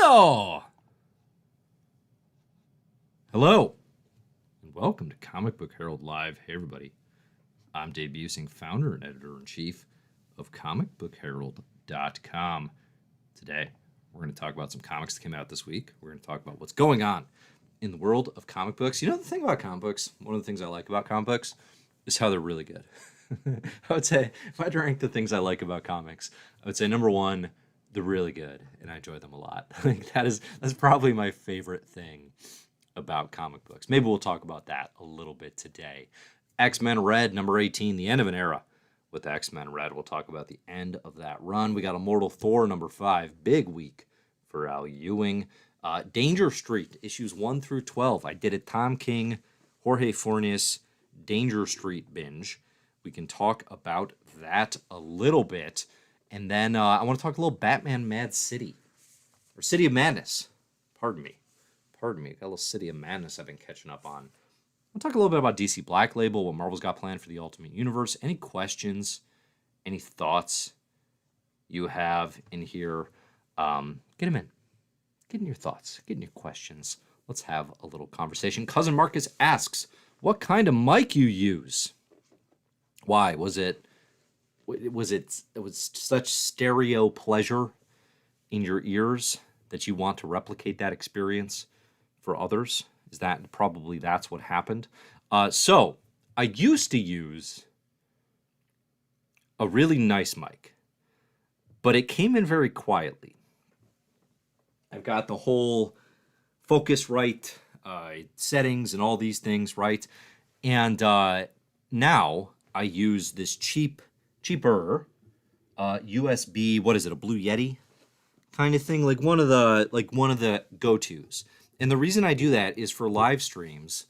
Buongiorno! Hello, and welcome to Comic Book Herald Live. Hey, everybody. I'm Dave Busing, founder and editor-in-chief of comicbookherald.com. Today, we're going to talk about some comics that came out this week. We're going to talk about what's going on in the world of comic books. You know the thing about comic books, one of the things I like about comic books is how they're really good. I would say, if I had to rank the things I like about comics, I would say number one, they're really good, and I enjoy them a lot. That's probably my favorite thing about comic books. Maybe we'll talk about that a little bit today. X-Men Red, number 18, the end of an era. With X-Men Red, we'll talk about the end of that run. We got Immortal Thor, number 5, big week for Al Ewing. Danger Street, issues 1 through 12. I did a Tom King, Jorge Fornes, Danger Street binge. We can talk about that a little bit. And then I want to talk a little Batman Mad City. Or City of Madness. Pardon me. Got a little City of Madness I've been catching up on. We'll talk a little bit about DC Black Label, what Marvel's got planned for the Ultimate Universe. Any questions, any thoughts you have in here, get them in. Get in your thoughts, get in your questions. Let's have a little conversation. Cousin Marcus asks, what kind of mic you use? Why? Was it such stereo pleasure in your ears that you want to replicate that experience for others? Is that probably that's what happened? So I used to use a really nice mic, but it came in very quietly. I've got the whole Focusrite settings and all these things, right? And now I use this cheaper USB, what is it, a Blue Yeti kind of thing, like one of the go-tos. And the reason I do that is for live streams.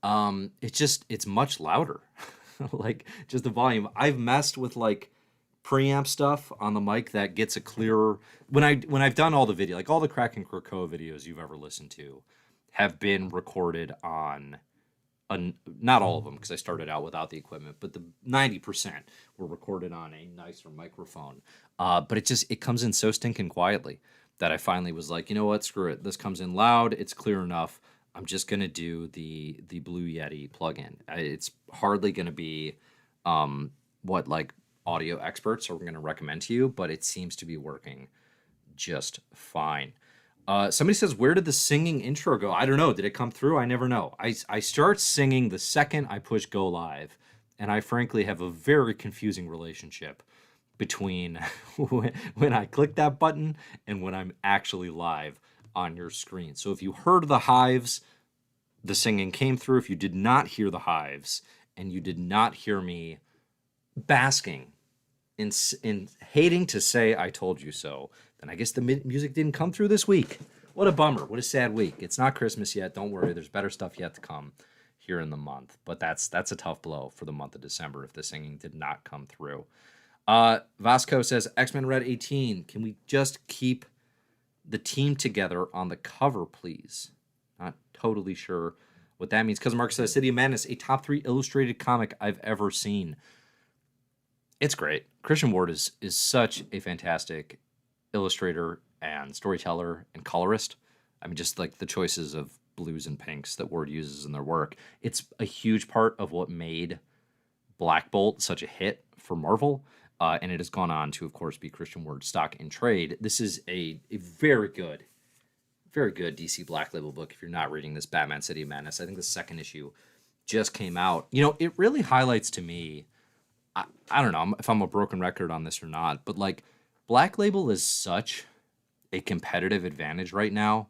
It's much louder. Like just the volume. I've messed with like preamp stuff on the mic that gets a clearer when I've done all the video, like all the Crack and Krakoa videos you've ever listened to have been recorded on not all of them, because I started out without the equipment, but the 90% were recorded on a nicer microphone. But it comes in so stinking quietly that I finally was like, you know what, screw it. This comes in loud. It's clear enough. I'm just going to do the Blue Yeti plugin. It's hardly going to be what like audio experts are going to recommend to you, but it seems to be working just fine. Somebody says, where did the singing intro go? I don't know. Did it come through? I never know. I start singing the second I push go live, and I frankly have a very confusing relationship between when I click that button and when I'm actually live on your screen. So if you heard the hives, the singing came through. If you did not hear the hives and you did not hear me basking in hating to say I told you so, then I guess the music didn't come through this week. What a bummer. What a sad week. It's not Christmas yet. Don't worry. There's better stuff yet to come here in the month. But that's a tough blow for the month of December if the singing did not come through. Vasco says, X-Men Red 18. Can we just keep the team together on the cover, please? Not totally sure what that means. Cousin Mark says, City of Madness, a top 3 illustrated comic I've ever seen. It's great. Christian Ward is such a fantastic illustrator and storyteller and colorist. I mean, just like the choices of blues and pinks that Ward uses in their work. It's a huge part of what made Black Bolt such a hit for Marvel. And it has gone on to, of course, be Christian Ward's stock in trade. This is a very good DC Black Label book. If you're not reading this, Batman City of Madness, I think the second issue just came out. You know, it really highlights to me, I don't know if I'm a broken record on this or not, but like Black Label is such a competitive advantage right now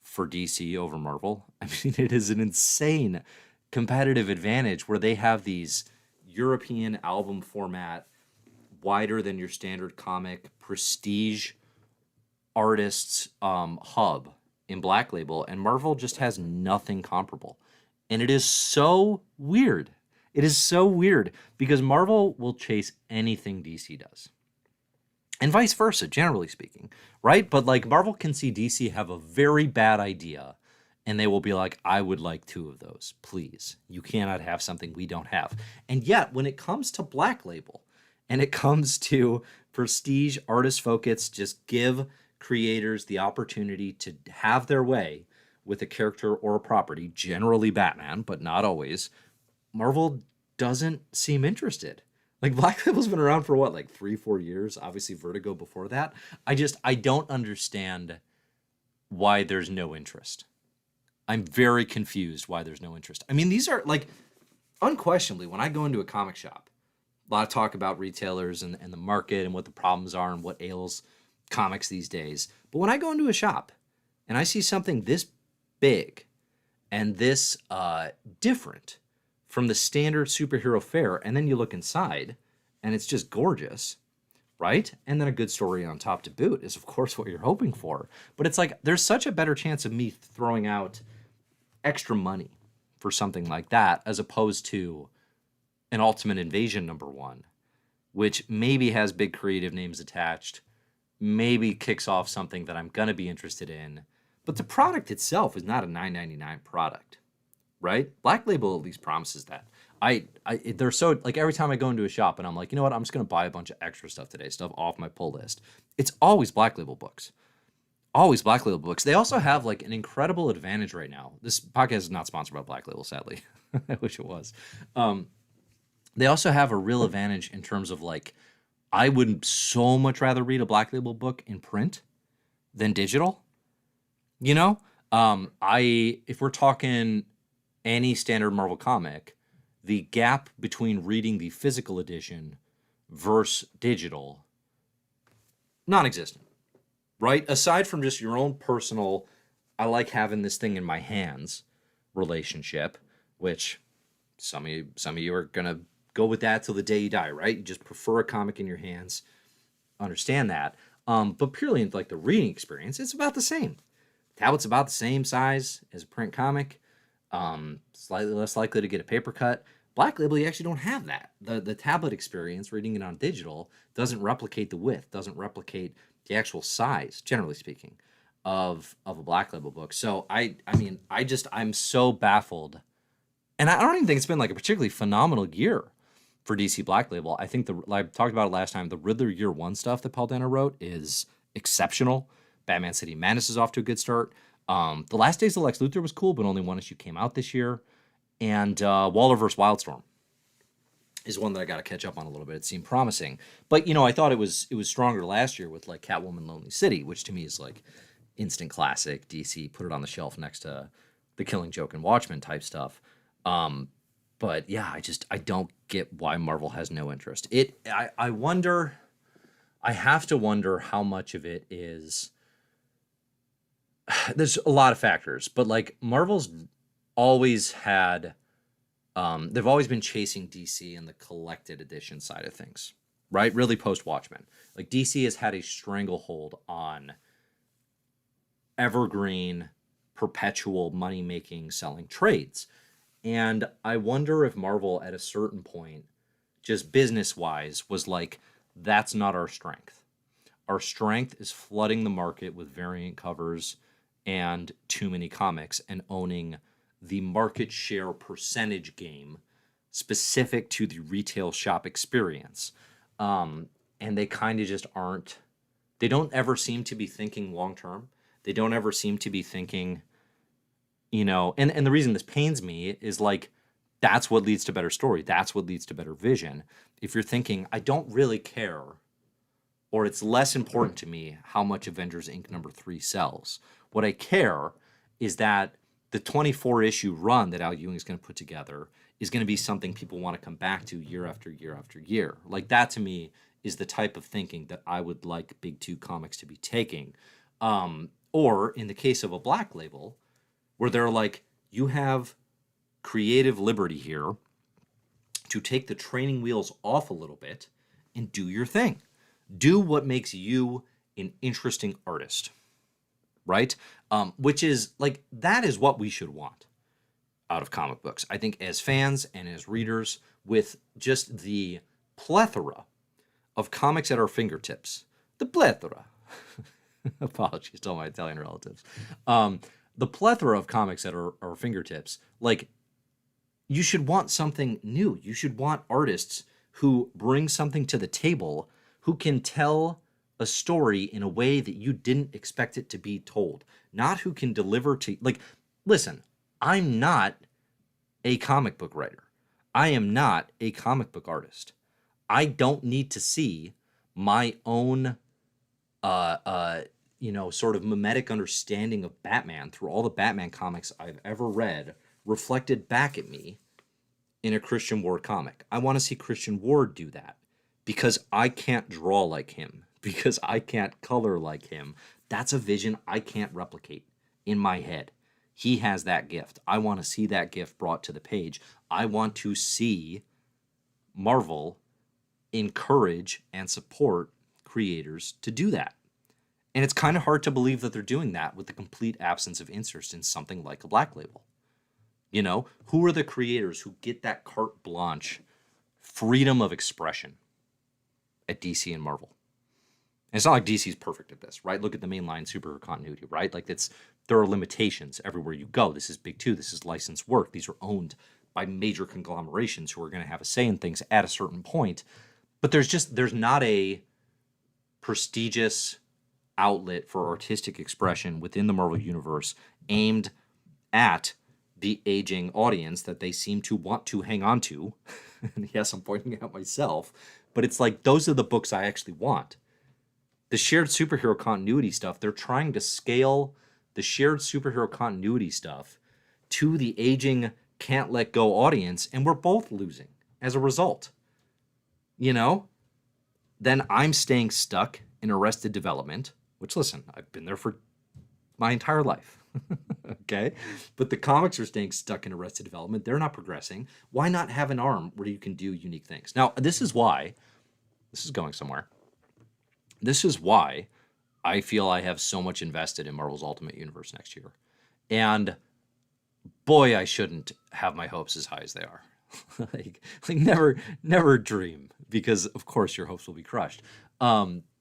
for DC over Marvel. I mean, it is an insane competitive advantage where they have these European album format, wider than your standard comic, prestige artists hub in Black Label, and Marvel just has nothing comparable. And it is so weird. It is so weird because Marvel will chase anything DC does. And vice versa, generally speaking, right? But like Marvel can see DC have a very bad idea and they will be like, I would like 2 of those, please. You cannot have something we don't have. And yet, when it comes to Black Label and it comes to prestige artist focus, just give creators the opportunity to have their way with a character or a property, generally Batman, but not always, Marvel doesn't seem interested. Like Black Label's been around for what, like 3-4 years? Obviously Vertigo before that. I don't understand why there's no interest. I'm very confused why there's no interest. I mean, these are like, unquestionably, when I go into a comic shop, a lot of talk about retailers and the market and what the problems are and what ails comics these days. But when I go into a shop and I see something this big and this different from the standard superhero fare, and then you look inside and it's just gorgeous, right? And then a good story on top to boot is, of course, what you're hoping for. But it's like there's such a better chance of me throwing out extra money for something like that as opposed to an Ultimate Invasion #1, which maybe has big creative names attached, maybe kicks off something that I'm going to be interested in, but the product itself is not a $9.99 product, right? Black Label at least promises that. They're so, like, every time I go into a shop and I'm like, you know what, I'm just going to buy a bunch of extra stuff today, stuff off my pull list. It's always Black Label books. Always Black Label books. They also have like an incredible advantage right now. This podcast is not sponsored by Black Label, sadly. I wish it was. They also have a real advantage in terms of like, I would so much rather read a Black Label book in print than digital. You know, if we're talking any standard Marvel comic, the gap between reading the physical edition versus digital, non-existent, right? Aside from just your own personal, I like having this thing in my hands relationship, which some of you are gonna go with that till the day you die, right? You just prefer a comic in your hands, understand that. But purely in like the reading experience, it's about the same. Tablet's about the same size as a print comic, slightly less likely to get a paper cut. Black Label, you actually don't have that. The tablet experience, reading it on digital, doesn't replicate the width, doesn't replicate the actual size, generally speaking, of a Black Label book. So I'm so baffled. And I don't even think it's been like a particularly phenomenal year for DC Black Label. I think I talked about it last time. The Riddler Year One stuff that Paul Dano wrote is exceptional. Batman City Madness is off to a good start. The Last Days of Lex Luthor was cool, but only one issue came out this year. And Waller vs. Wildstorm is one that I got to catch up on a little bit. It seemed promising, but I thought it was stronger last year with like Catwoman, Lonely City, which to me is like instant classic DC. Put it on the shelf next to The Killing Joke and Watchmen type stuff. But yeah, I don't get why Marvel has no interest. I wonder. I have to wonder how much of it is. There's a lot of factors, but like Marvel's always had, they've always been chasing DC in the collected edition side of things, right? Really post Watchmen. Like DC has had a stranglehold on evergreen, perpetual money-making, selling trades. And I wonder if Marvel at a certain point, just business-wise, was like, that's not our strength. Our strength is flooding the market with variant covers and too many comics and owning the market share percentage game specific to the retail shop experience. And they kind of just aren't, they don't ever seem to be thinking long-term. They don't ever seem to be thinking, and the reason this pains me is like, that's what leads to better story. That's what leads to better vision. If you're thinking, I don't really care, or it's less important to me how much Avengers Inc. #3 sells. What I care is that the 24-issue run that Al Ewing is going to put together is going to be something people want to come back to year after year after year. Like that to me is the type of thinking that I would like Big Two Comics to be taking. Or in the case of a Black Label, where they're like, you have creative liberty here to take the training wheels off a little bit and do your thing. Do what makes you an interesting artist, right? Which is like, that is what we should want out of comic books. I think as fans and as readers, with just the plethora of comics at our fingertips, the plethora, apologies to all my Italian relatives, the plethora of comics at our fingertips, like, you should want something new. You should want artists who bring something to the table, who can tell a story in a way that you didn't expect it to be told, not who can deliver to, like, listen, I'm not a comic book writer. I am not a comic book artist. I don't need to see my own sort of mimetic understanding of Batman through all the Batman comics I've ever read reflected back at me in a Christian Ward comic. I want to see Christian Ward do that because I can't draw like him, because I can't color like him. That's a vision I can't replicate in my head. He has that gift. I want to see that gift brought to the page. I want to see Marvel encourage and support creators to do that. And it's kind of hard to believe that they're doing that with the complete absence of interest in something like a Black Label. You know, who are the creators who get that carte blanche freedom of expression at DC and Marvel? And it's not like DC's perfect at this, right? Look at the mainline superhero continuity, right? Like there are limitations everywhere you go. This is big two. This is licensed work. These are owned by major conglomerations who are going to have a say in things at a certain point. But there's not a prestigious outlet for artistic expression within the Marvel Universe aimed at the aging audience that they seem to want to hang on to. And yes, I'm pointing out myself, but it's like, those are the books I actually want. The shared superhero continuity stuff, they're trying to scale the shared superhero continuity stuff to the aging, can't let go audience, and we're both losing as a result. You know? Then I'm staying stuck in Arrested Development, which, listen, I've been there for my entire life. Okay? But the comics are staying stuck in Arrested Development. They're not progressing. Why not have an arm where you can do unique things? Now, this is why, this is going somewhere. This is why I feel I have so much invested in Marvel's Ultimate Universe next year. And boy, I shouldn't have my hopes as high as they are. like never dream, because of course your hopes will be crushed.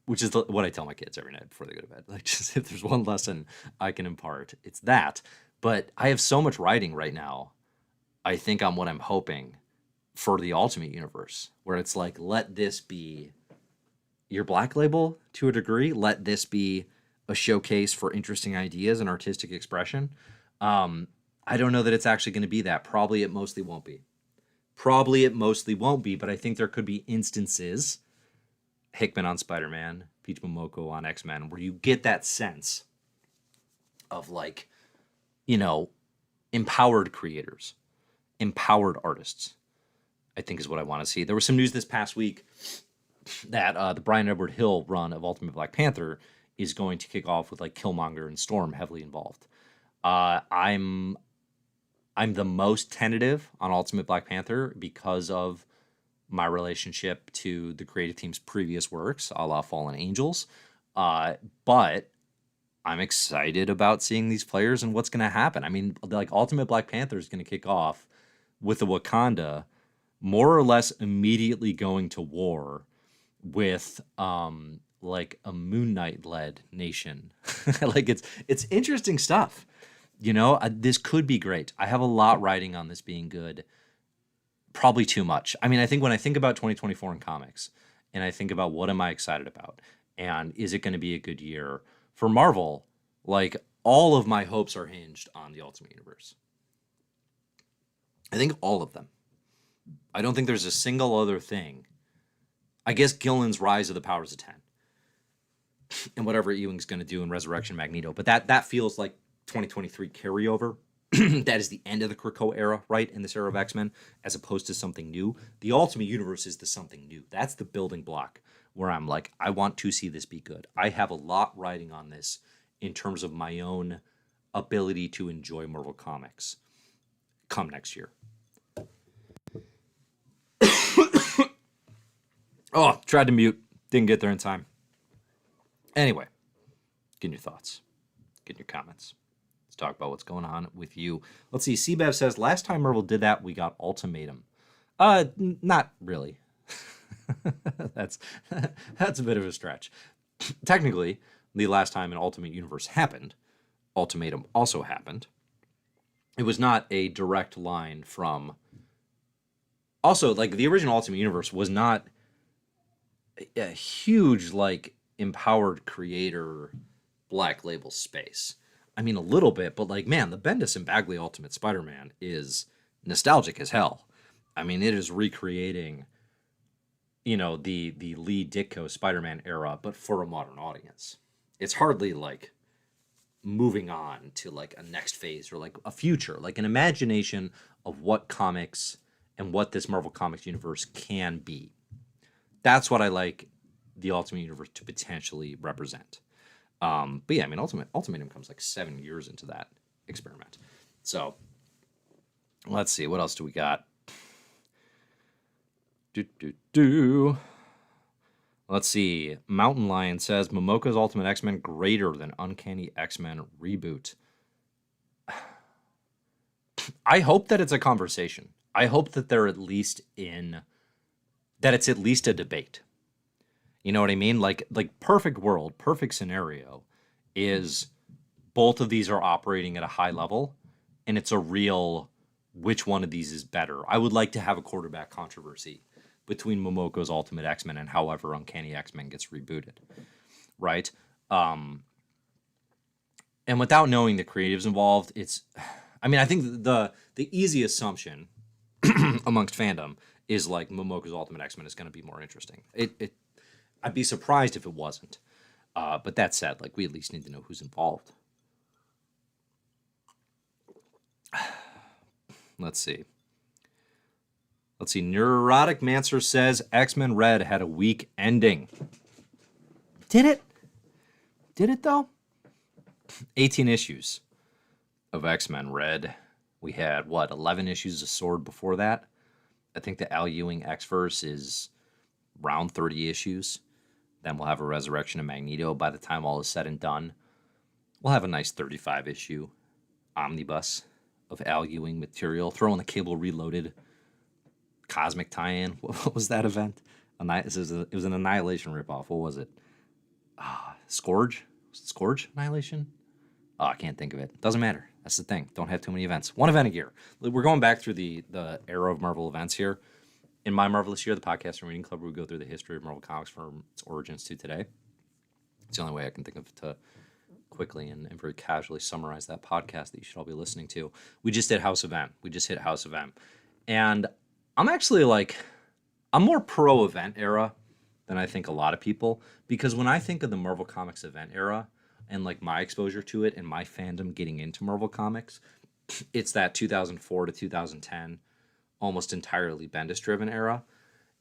Which is what I tell my kids every night before they go to bed. Like, just if there's one lesson I can impart, it's that. But I have so much writing right now, I think, on what I'm hoping for the Ultimate Universe, where it's like, let this be your Black Label to a degree. Let this be a showcase for interesting ideas and artistic expression. I don't know that it's actually going to be that. Probably it mostly won't be. But I think there could be instances, Hickman on Spider-Man, Peach Momoko on X-Men, where you get that sense of, like, you know, empowered creators, empowered artists, I think is what I want to see. There was some news this past week that the Brian Edward Hill run of Ultimate Black Panther is going to kick off with, like, Killmonger and Storm heavily involved. I'm the most tentative on Ultimate Black Panther because of my relationship to the creative team's previous works, a la Fallen Angels. But I'm excited about seeing these players and what's going to happen. I mean, like, Ultimate Black Panther is going to kick off with the Wakanda more or less immediately going to war with like a Moon Knight-led nation. Like, it's interesting stuff. You know, this could be great. I have a lot riding on this being good. Probably too much. I mean, I think when I think about 2024 in comics, and I think about what am I excited about, and is it going to be a good year for Marvel, like, all of my hopes are hinged on the Ultimate Universe. I think all of them. I don't think there's a single other thing. I guess Gillen's Rise of the Powers of 10 and whatever Ewing's going to do in Resurrection Magneto, but that feels like 2023 carryover. That is the end of the Krakoa era, right? In this era of X-Men, as opposed to something new. The Ultimate Universe is the something new. That's the building block where I'm like, I want to see this be good. I have a lot riding on this in terms of my own ability to enjoy Marvel Comics come next year. Oh, tried to mute. Didn't get there in time. Anyway, get your thoughts. Get your comments. Let's talk about what's going on with you. Let's see. CBH says, last time Marvel did that, we got Ultimatum. Not really. That's a bit of a stretch. Technically, the last time an Ultimate Universe happened, Ultimatum also happened. It was not a direct line from... Also, like, the original Ultimate Universe was not a huge, like, empowered creator black label space. I mean, a little bit, but like, man, the Bendis and Bagley Ultimate Spider-Man is nostalgic as hell. I mean, it is recreating, the Lee Ditko Spider-Man era, but for a modern audience. It's hardly like moving on to like a next phase or like a future, like an imagination of what comics and what this Marvel Comics universe can be. That's what I like the Ultimate Universe to potentially represent. But yeah, I mean, Ultimatum comes like 7 years into that experiment. So let's see, what else do we got? Let's see. Mountain Lion says Momoko's Ultimate X-Men greater than Uncanny X-Men reboot. I hope that it's a conversation. I hope that they're at least that it's at least a debate. You know what I mean? Like perfect world, perfect scenario is both of these are operating at a high level, and it's a real which one of these is better. I would like to have a quarterback controversy between Momoko's Ultimate X-Men and however Uncanny X-Men gets rebooted, right? And without knowing the creatives involved, I think the easy assumption amongst fandom is like Momoko's Ultimate X-Men is going to be more interesting. I'd be surprised if it wasn't. But that said, like, we at least need to know who's involved. Let's see. Neurotic Mancer says X-Men Red had a weak ending. Did it? Did it, though? 18 issues of X-Men Red. We had, 11 issues of Sword before that? I think the Al Ewing X-Verse is around 30 issues. Then we'll have a Resurrection of Magneto by the time all is said and done. We'll have a nice 35-issue omnibus of Al Ewing material. Throw in the Cable Reloaded Cosmic tie-in. What was that event? It was an Annihilation ripoff. What was it? Scourge? Was it Scourge Annihilation? Oh, I can't think of it. Doesn't matter. That's the thing. Don't have too many events. One event a year. We're going back through the era of Marvel events here. In My Marvelous Year, the podcast and reading club, where we go through the history of Marvel Comics from its origins to today. It's the only way I can think of to quickly and very casually summarize that podcast that you should all be listening to. We just did House of M. We just hit House of M. And I'm actually I'm more pro-event era than I think a lot of people, because when I think of the Marvel Comics event era and like my exposure to it and my fandom getting into Marvel Comics, it's that 2004 to 2010 almost entirely Bendis-driven era.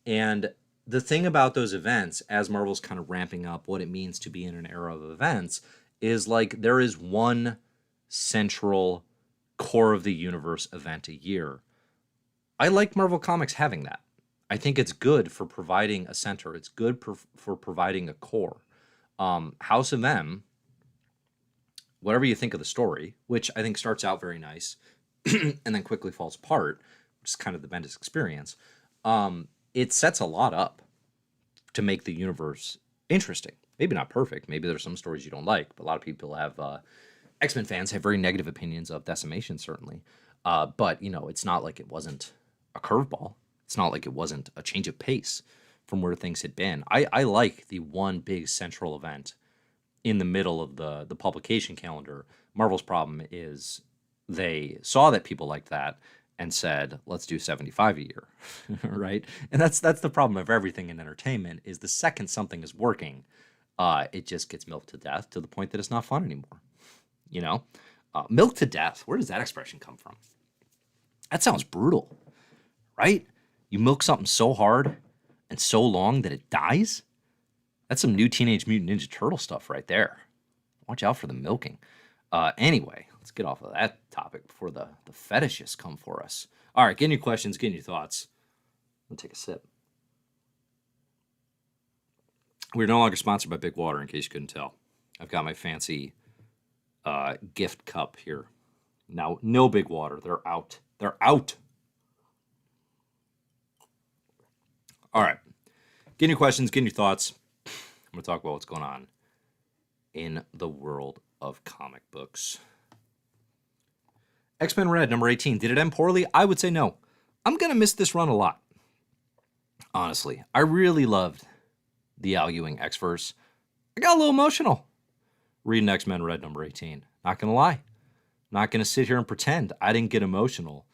And the thing about those events, as Marvel's kind of ramping up what it means to be in an era of events, is like there is one central core of the universe event a year. I like Marvel Comics having that. I think it's good for providing a center. It's good for providing a core. House of M, whatever you think of the story, which I think starts out very nice and then quickly falls apart, which is kind of the Bendis experience, it sets a lot up to make the universe interesting. Maybe not perfect. Maybe there's some stories you don't like, but a lot of people have, X-Men fans have very negative opinions of Decimation, certainly. But, it's not like it wasn't a curveball. It's not like it wasn't a change of pace from where things had been. I like the one big central event in the middle of the publication calendar. Marvel's problem is they saw that people liked that and said, let's do 75 a year, right? And that's the problem of everything in entertainment, is the second something is working, it just gets milked to death to the point that it's not fun anymore, Milk to death, where does that expression come from? That sounds brutal, right? You milk something so hard and so long that it dies? That's some new Teenage Mutant Ninja Turtle stuff right there. Watch out for the milking. Anyway, let's get off of that topic before the fetishists come for us. All right, get in your questions, get in your thoughts. I'm going to take a sip. We're no longer sponsored by Big Water, in case you couldn't tell. I've got my fancy gift cup here. Now, no Big Water. They're out. They're out. All right. Get in your questions, get in your thoughts. I'm going to talk about what's going on in the world of comic books. X-Men Red, number 18. Did it end poorly? I would say no. I'm going to miss this run a lot. Honestly, I really loved the Al Ewing X-Verse. I got a little emotional reading X-Men Red number 18. Not going to lie. Not going to sit here and pretend I didn't get emotional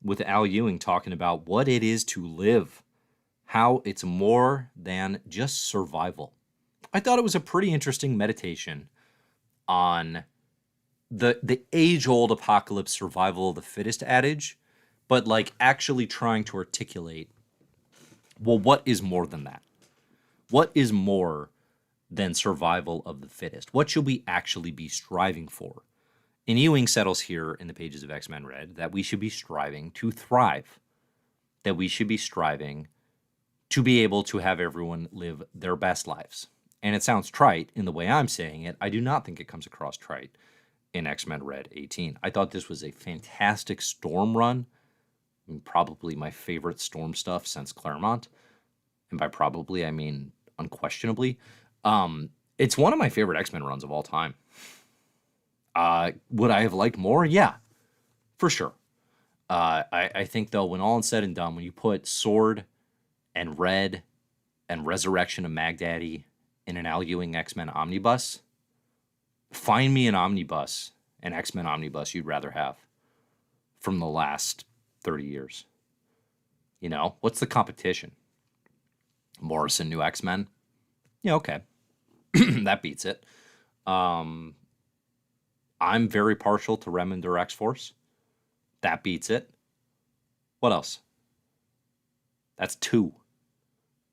with Al Ewing talking about what it is to live, how it's more than just survival. I thought it was a pretty interesting meditation on the age-old apocalypse survival of the fittest adage, but like actually trying to articulate, well, what is more than that? What is more than survival of the fittest? What should we actually be striving for? And Ewing settles here in the pages of X-Men Red that we should be striving to thrive, that we should be striving to be able to have everyone live their best lives. And it sounds trite in the way I'm saying it. I do not think it comes across trite in X-Men Red 18. I thought this was a fantastic Storm run. I mean, probably my favorite Storm stuff since Claremont. And by probably, I mean unquestionably. It's one of my favorite X-Men runs of all time. Would I have liked more? Yeah, for sure. I think, though, when all is said and done, when you put Sword and Red and Resurrection of Mag Daddy in an Al Ewing X-Men omnibus, find me an omnibus, an X-Men omnibus you'd rather have from the last 30 years. You know, what's the competition? Morrison, New X-Men? Yeah, okay. That beats it. I'm very partial to Remender X-Force. That beats it. What else? That's two.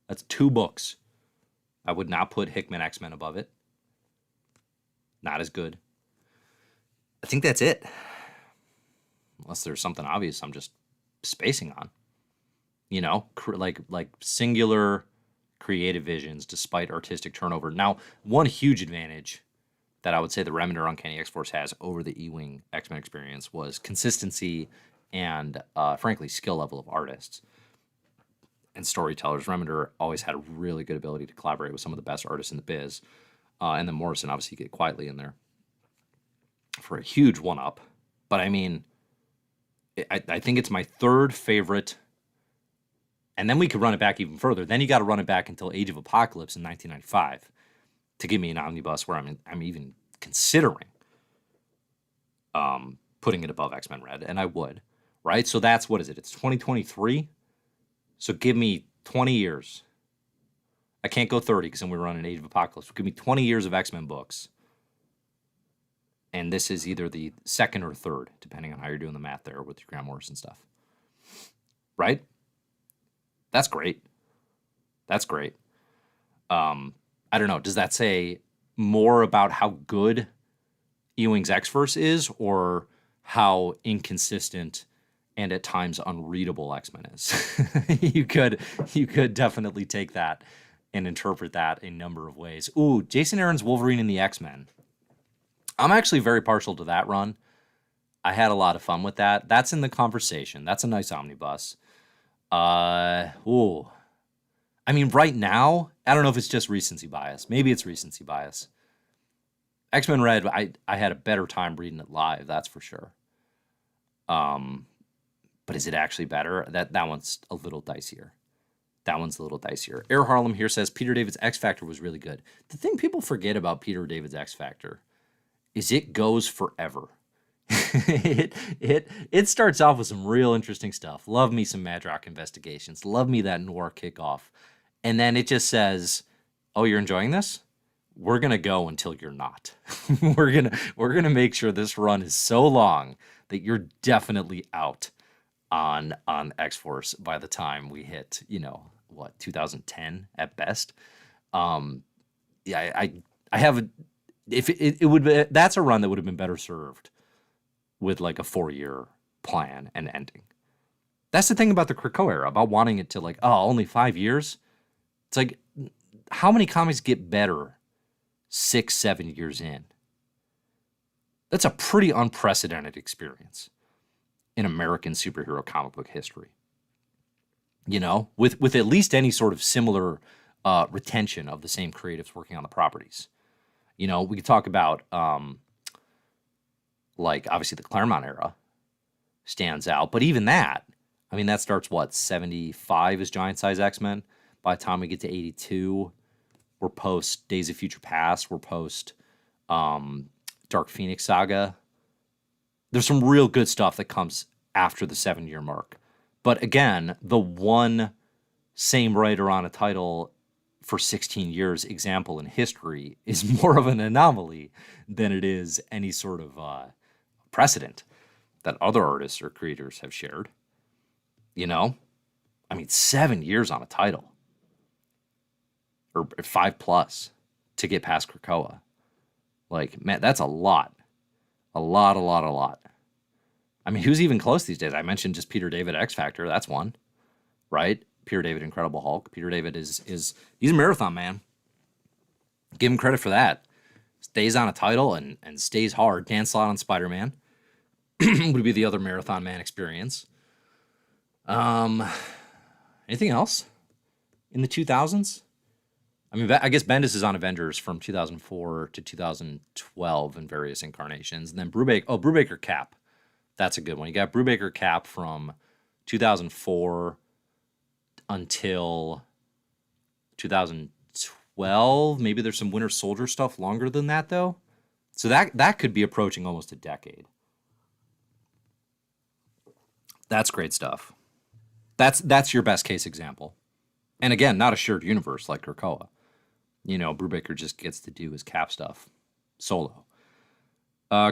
That's two books. I would not put Hickman X-Men above it. Not as good. I think that's it. Unless there's something obvious I'm just spacing on. You know, like singular creative visions despite artistic turnover. Now, one huge advantage that I would say the Remender Uncanny X-Force has over the Ewing X-Men experience was consistency and, frankly, skill level of artists and storytellers. Remender always had a really good ability to collaborate with some of the best artists in the biz. And then Morrison obviously get quietly in there for a huge one-up. But I mean, I think it's my third favorite. And then we could run it back even further. Then you got to run it back until Age of Apocalypse in 1995 to give me an omnibus where I'm even considering putting it above X-Men Red, and I would, right? So that's, what is it? It's 2023. So give me 20 years. I can't go 30 because then we're running Age of Apocalypse. Give me 20 years of X-Men books. And this is either the second or third, depending on how you're doing the math there with your Grant Morrison stuff. Right? That's great. That's great. I don't know. Does that say more about how good Ewing's X-Verse is, or how inconsistent and at times unreadable X-Men is? You could definitely take that and interpret that a number of ways. Ooh, Jason Aaron's Wolverine and the X-Men. I'm actually very partial to that run. I had a lot of fun with that. That's in the conversation. That's a nice omnibus. Ooh. I mean, right now, I don't know if it's just recency bias. Maybe it's recency bias. X-Men Red, I had a better time reading it live, that's for sure. But is it actually better? That one's a little dicier. That one's a little dicier. Air Harlem here says Peter David's X Factor was really good. The thing people forget about Peter David's X Factor is it goes forever. It starts off with some real interesting stuff. Love me some Madrock investigations. Love me that noir kickoff. And then it just says, oh, you're enjoying this? We're going to go until you're not. we're going to make sure this run is so long that you're definitely out on X-Force by the time we hit, 2010 at best. Yeah, I have if it would be, that's a run that would have been better served with like a 4-year plan and ending. That's the thing about the Krakoa era, about wanting it to only 5 years. It's like, how many comics get better 6-7 years in? That's a pretty unprecedented experience in American superhero comic book history. With at least any sort of similar retention of the same creatives working on the properties. We could talk about, obviously the Claremont era stands out. But even that, that starts, 75 is Giant Size X-Men. By the time we get to 82, We're post Days of Future Past. We're post Dark Phoenix Saga. There's some real good stuff that comes after the 7-year mark. But again, the one same writer on a title for 16 years example in history is more of an anomaly than it is any sort of precedent that other artists or creators have shared. You know? I mean, 7 years on a title. Or 5+ to get past Krakoa. Like, man, that's a lot. A lot. I mean, who's even close these days? I mentioned just Peter David X Factor. That's one, right? Peter David Incredible Hulk. Peter David is he's a marathon man. Give him credit for that. Stays on a title and stays hard. Dan Slott on Spider-Man would be the other marathon man experience. Anything else in the 2000s? I mean, I guess Bendis is on Avengers from 2004 to 2012 in various incarnations. And then Brubaker Cap. That's a good one. You got Brubaker Cap from 2004 until 2012. Maybe there's some Winter Soldier stuff longer than that, though. So that could be approaching almost a decade. That's great stuff. That's your best case example. And again, not a shared universe like Krakoa. You know, Brubaker just gets to do his Cap stuff solo.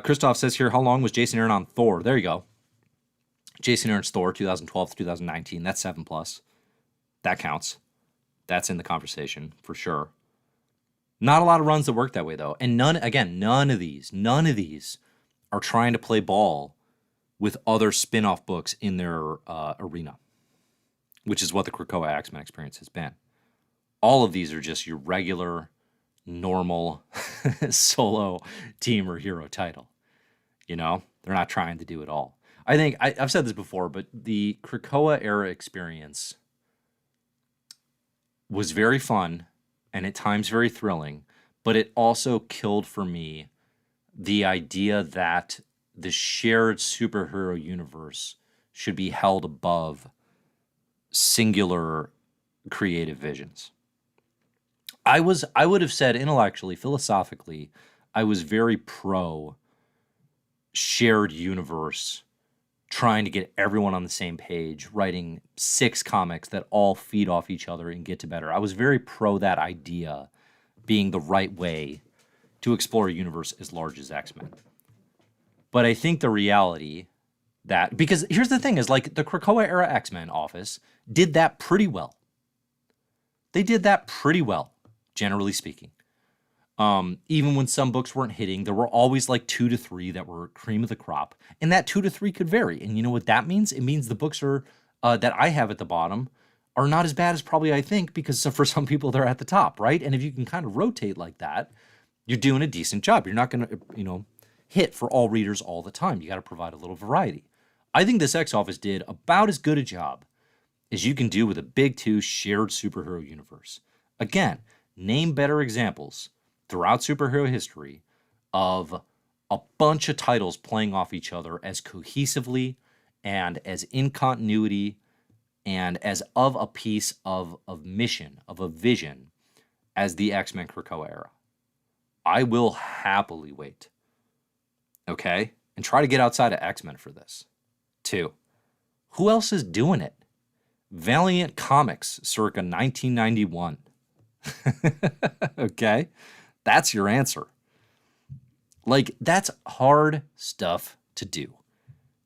Christoph says here, how long was Jason Aaron on Thor? There you go. Jason Aaron's Thor, 2012 to 2019. That's 7+. That counts. That's in the conversation for sure. Not a lot of runs that work that way, though. And none of these are trying to play ball with other spin-off books in their arena, which is what the Krakoa X-Men experience has been. All of these are just your regular, normal solo team or hero title. You know, they're not trying to do it all. I think I've said this before, but the Krakoa era experience was very fun and at times very thrilling, but it also killed for me the idea that the shared superhero universe should be held above singular creative visions. I would have said intellectually, philosophically, I was very pro shared universe, trying to get everyone on the same page, writing 6 comics that all feed off each other and get to better. I was very pro that idea being the right way to explore a universe as large as X-Men. But I think the reality that, because here's the thing is, like, the Krakoa era X-Men office did that pretty well. They did that pretty well, generally speaking. Even when some books weren't hitting, there were always like 2 to 3 that were cream of the crop. And that 2 to 3 could vary. And you know what that means? It means the books are that I have at the bottom are not as bad as probably I think, because for some people they're at the top, right? And if you can kind of rotate like that, you're doing a decent job. You're not going to, hit for all readers all the time. You got to provide a little variety. I think this X Office did about as good a job as you can do with a big 2 shared superhero universe. Again, name better examples throughout superhero history of a bunch of titles playing off each other as cohesively and as in continuity and as of a piece of mission, of a vision, as the X-Men Krakoa era. I will happily wait, okay? And try to get outside of X-Men for this. 2, who else is doing it? Valiant Comics circa 1991. Okay? That's your answer. Like, that's hard stuff to do.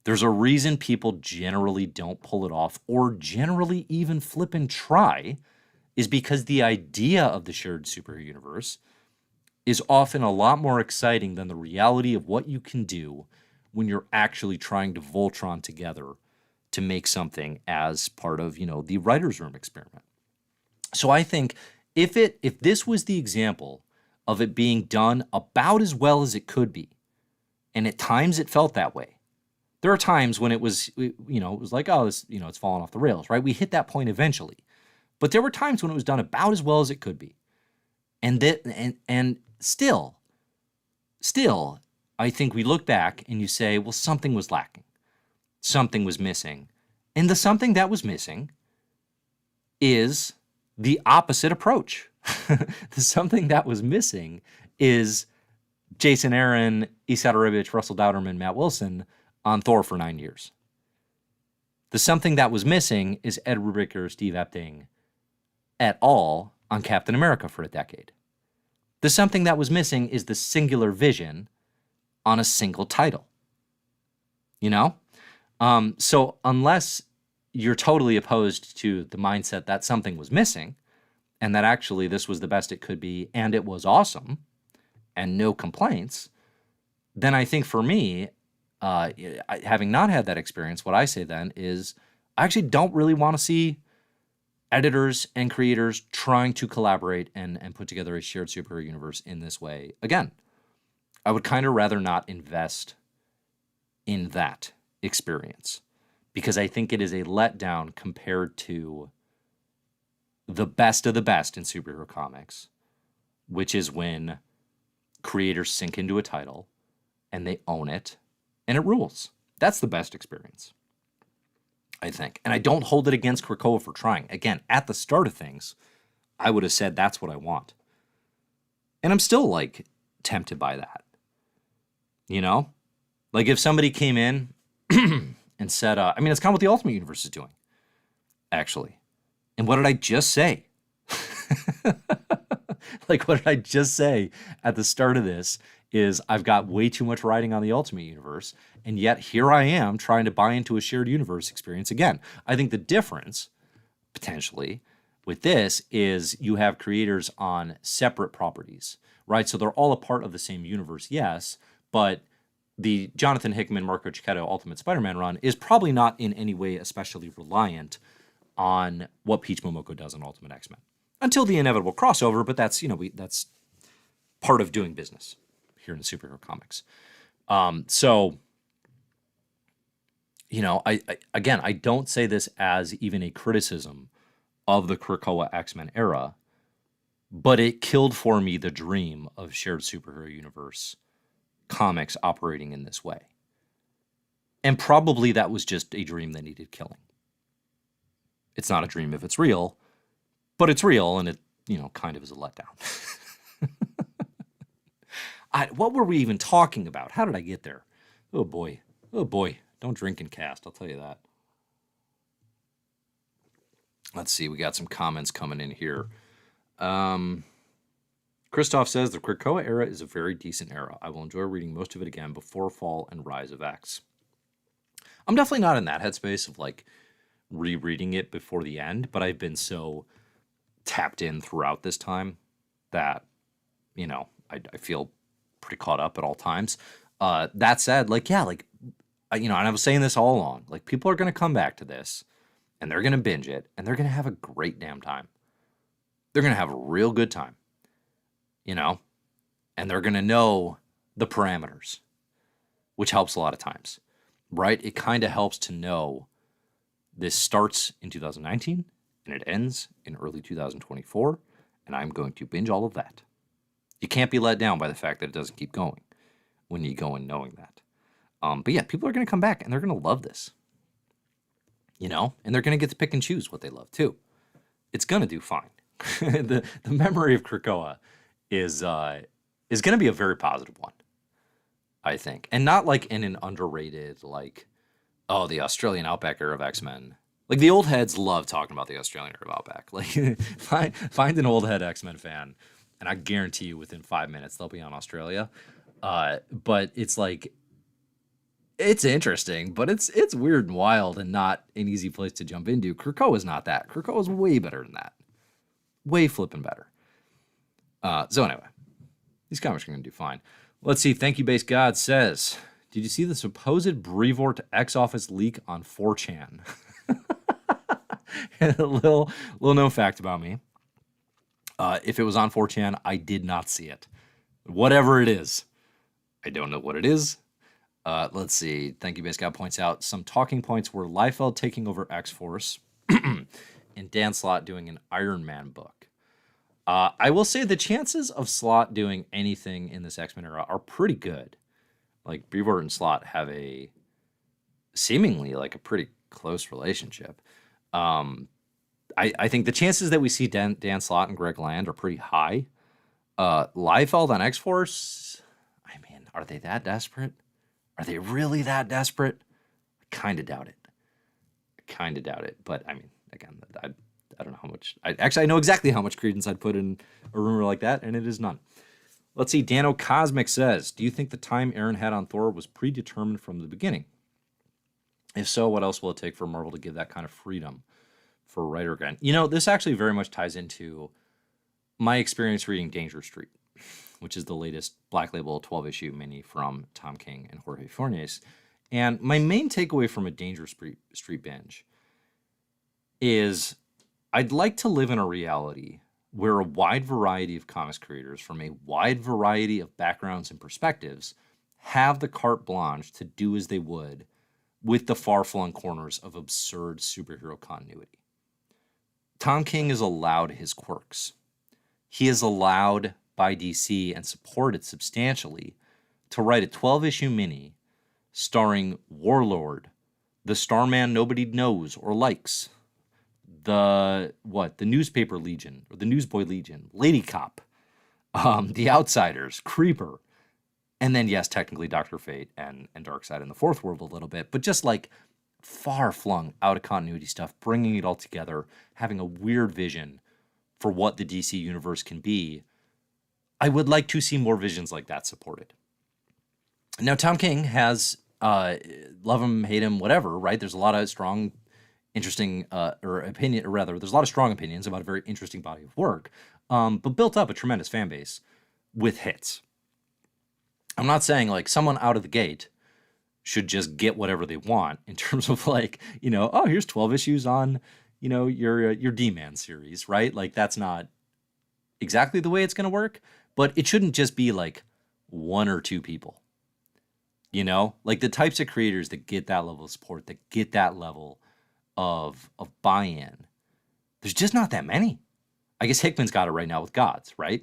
There's a reason people generally don't pull it off, or generally even flip and try, is because the idea of the shared superhero universe is often a lot more exciting than the reality of what you can do when you're actually trying to Voltron together to make something as part of, the writer's room experiment. So I think if this was the example of it being done about as well as it could be, and at times it felt that way. There are times when it was, it was like, oh, this, it's fallen off the rails, right? We hit that point eventually. But there were times when it was done about as well as it could be. And still, I think we look back and you say, well, something was lacking. Something was missing. And the something that was missing is the opposite approach. The something that was missing is Jason Aaron, Esad Aribich, Russell Dowderman, Matt Wilson on Thor for 9 years. The something that was missing is Ed Brubaker, Steve Epting et al. On Captain America for a decade. The something that was missing is the singular vision on a single title. You know? So unless you're totally opposed to the mindset that something was missing and that actually this was the best it could be and it was awesome and no complaints, then I think for me, having not had that experience, what I say then is I actually don't really want to see editors and creators trying to collaborate and put together a shared superhero universe in this way. Again, I would kind of rather not invest in that experience because I think it is a letdown compared to the best of the best in superhero comics, which is when creators sink into a title and they own it and it rules. That's the best experience, I think. And I don't hold it against Krakoa for trying. Again, at the start of things, I would have said that's what I want. And I'm still, like, tempted by that. You know? Like, if somebody came in and said, I mean, it's kind of what the Ultimate Universe is doing, actually. And what did I just say? Like, what did I just say at the start of this is I've got way too much writing on the Ultimate Universe, and yet here I am trying to buy into a shared universe experience again. I think the difference, potentially, with this is you have creators on separate properties, right? So they're all a part of the same universe, yes, but the Jonathan Hickman, Marco Checchetto Ultimate Spider-Man run is probably not in any way especially reliant on what Peach Momoko does in Ultimate X-Men. Until the inevitable crossover, but that's, that's part of doing business here in superhero comics. So, I don't say this as even a criticism of the Krakoa X-Men era, but it killed for me the dream of shared superhero universe comics operating in this way. And probably that was just a dream that needed killing. It's not a dream if it's real, but it's real, and it, kind of is a letdown. What were we even talking about? How did I get there? Oh boy. Don't drink and cast, I'll tell you that. Let's see, we got some comments coming in here. Christoph says, the Krakoa era is a very decent era. I will enjoy reading most of it again before Fall and Rise of X. I'm definitely not in that headspace of, like, rereading it before the end, but I've been so tapped in throughout this time that, I feel pretty caught up at all times. That said, and I was saying this all along, like, people are going to come back to this and they're going to binge it and they're going to have a great damn time. They're going to have a real good time, and they're going to know the parameters, which helps a lot of times, right? It kind of helps to know this starts in 2019 and it ends in early 2024, and I'm going to binge all of that. You can't be let down by the fact that it doesn't keep going when you go in knowing that. But yeah, people are going to come back and they're going to love this, and they're going to get to pick and choose what they love too. It's going to do fine. the memory of Krakoa is going to be a very positive one, I think, and not like in an underrated, like, oh, the Australian Outback era of X-Men. Like, the old heads love talking about the Australian era of Outback. Like, find an old head X-Men fan, and I guarantee you within 5 minutes they'll be on Australia. But it's like, it's interesting, but it's weird and wild and not an easy place to jump into. Krakoa is not that. Krakoa is way better than that. Way flipping better. So anyway, these comics are going to do fine. Let's see. Thank you, Base God says, did you see the supposed Brevoort X-Office leak on 4chan? A little known fact about me. If it was on 4chan, I did not see it. Whatever it is, I don't know what it is. Let's see. Thank you, Base God points out some talking points were Liefeld taking over X-Force and Dan Slott doing an Iron Man book. I will say the chances of Slott doing anything in this X-Men era are pretty good. Like, Brevoort and Slott have seemingly like a pretty close relationship. I think the chances that we see Dan Slott and Greg Land are pretty high. Liefeld on X-Force, I mean, are they that desperate? Are they really that desperate? I kind of doubt it. But I mean, again, I don't know how much. I know exactly how much credence I'd put in a rumor like that, and it is none. Let's see. Dano Cosmic says, do you think the time Aaron had on Thor was predetermined from the beginning? If so, what else will it take for Marvel to give that kind of freedom for a writer again? You know, this actually very much ties into my experience reading Danger Street, which is the latest Black Label 12-issue mini from Tom King and Jorge Fornes. And my main takeaway from a Danger Street binge is I'd like to live in a reality where a wide variety of comics creators from a wide variety of backgrounds and perspectives have the carte blanche to do as they would with the far-flung corners of absurd superhero continuity. Tom King is allowed his quirks. He is allowed by DC and supported substantially to write a 12-issue mini starring Warlord, the Starman nobody knows or likes, the Newspaper Legion, or the Newsboy Legion, Lady Cop, the Outsiders, Creeper, and then, yes, technically Dr. Fate and Darkseid in the Fourth World a little bit, but just like far-flung out-of-continuity stuff, bringing it all together, having a weird vision for what the DC universe can be. I would like to see more visions like that supported. Now, Tom King has, love him, hate him, whatever, right? There's a lot of strong, interesting, there's a lot of strong opinions about a very interesting body of work, but built up a tremendous fan base with hits. I'm not saying like someone out of the gate should just get whatever they want in terms of like, oh, here's 12 issues on, your D-Man series, right? Like that's not exactly the way it's going to work, but it shouldn't just be like one or two people, like the types of creators that get that level of support, that get that level of buy-in. There's just not that many. I guess Hickman's got it right now with Gods, right?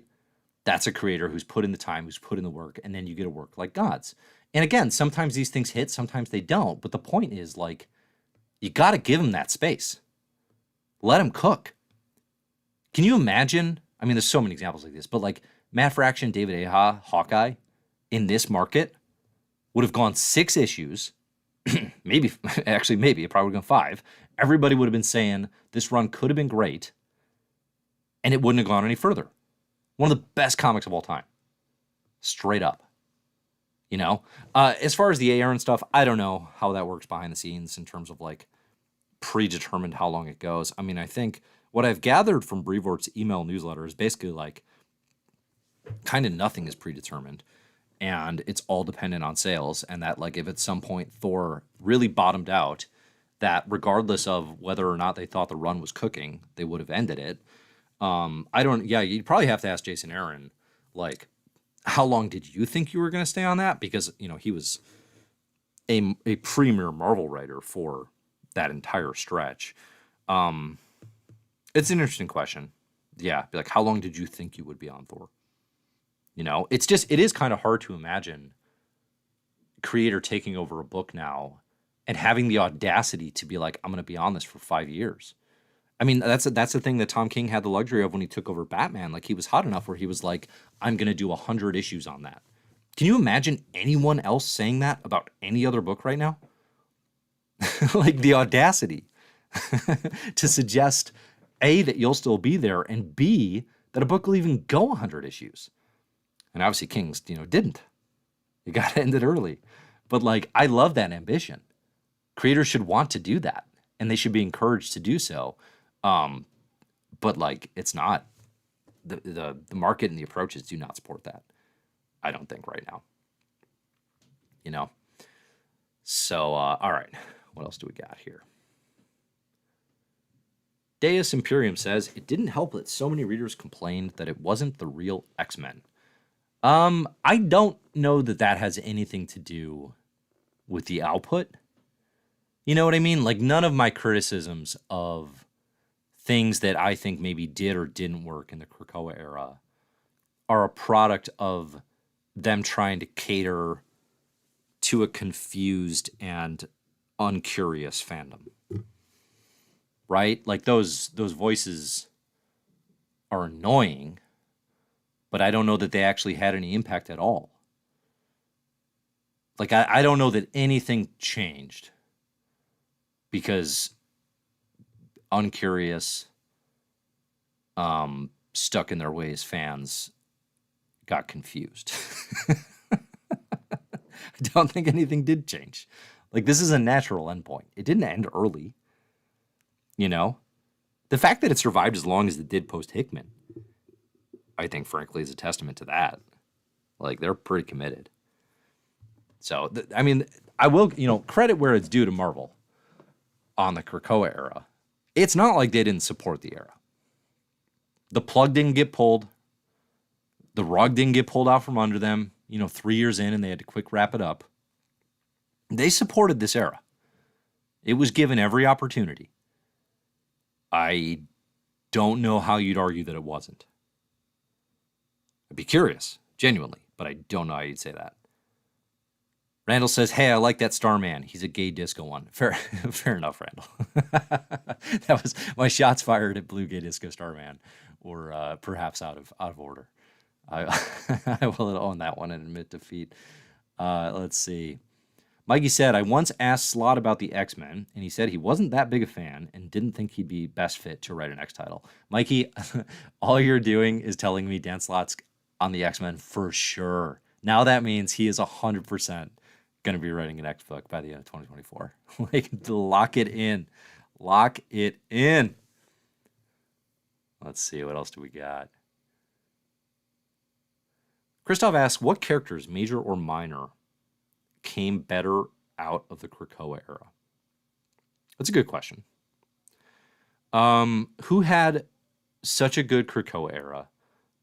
That's a creator who's put in the time, who's put in the work, and then you get a work like Gods. And again, sometimes these things hit, sometimes they don't. But the point is, like, you got to give them that space. Let them cook. Can you imagine? I mean, there's so many examples like this, but like Matt Fraction, David Aja, Hawkeye, in this market would have gone 6 issues, maybe, it probably would have gone 5. Everybody would have been saying this run could have been great, and it wouldn't have gone any further. One of the best comics of all time. Straight up. As far as the AR and stuff, I don't know how that works behind the scenes in terms of like predetermined how long it goes. I mean, I think what I've gathered from Brevoort's email newsletter is basically like kind of nothing is predetermined and it's all dependent on sales. And that like if at some point Thor really bottomed out, that regardless of whether or not they thought the run was cooking, they would have ended it. You'd probably have to ask Jason Aaron, like, how long did you think you were going to stay on that? Because, he was a premier Marvel writer for that entire stretch. It's an interesting question. Yeah, like, how long did you think you would be on Thor? It is kind of hard to imagine creator taking over a book now and having the audacity to be like, I'm going to be on this for 5 years. I mean, that's the thing that Tom King had the luxury of when he took over Batman. Like, he was hot enough where he was like, I'm going to do 100 issues on that. Can you imagine anyone else saying that about any other book right now? Like, the audacity to suggest, A, that you'll still be there, and B, that a book will even go 100 issues. And obviously King's, didn't. You got to end it early. But, like, I love that ambition. Creators should want to do that, and they should be encouraged to do so. But like, it's not the market and the approaches do not support that. I don't think right now, So, all right, what else do we got here? Deus Imperium says it didn't help that so many readers complained that it wasn't the real X-Men. I don't know that has anything to do with the output. You know what I mean? Like, none of my criticisms of things that I think maybe did or didn't work in the Krakoa era are a product of them trying to cater to a confused and uncurious fandom. right? Like those voices are annoying, but I don't know that they actually had any impact at all. Like I don't know that anything changed because uncurious, stuck in their ways fans got confused. I don't think anything did change. Like, this is a natural endpoint. It didn't end early, you know? The fact that it survived as long as it did post Hickman, I think, frankly, is a testament to that. Like, they're pretty committed. So, I mean, I will, credit where it's due to Marvel on the Krakoa era. It's not like they didn't support the era. The plug didn't get pulled. The rug didn't get pulled out from under them, 3 years in, and they had to quick wrap it up. They supported this era. It was given every opportunity. I don't know how you'd argue that it wasn't. I'd be curious, genuinely, but I don't know how you'd say that. Randall says, hey, I like that Starman. He's a gay disco one. Fair enough, Randall. That was my shots fired at Blue Gay Disco Starman, or perhaps out of order. I will own that one and admit defeat. Let's see. Mikey said, I once asked Slott about the X-Men, and he said he wasn't that big a fan and didn't think he'd be best fit to write an X title. Mikey, all you're doing is telling me Dan Slott's on the X-Men for sure. Now that means he is 100% going to be writing an X book by the end of 2024. Like, lock it in. Lock it in. Let's see, what else do we got? Christoph asks, what characters, major or minor, came better out of the Krakoa era? That's a good question. Who had such a good Krakoa era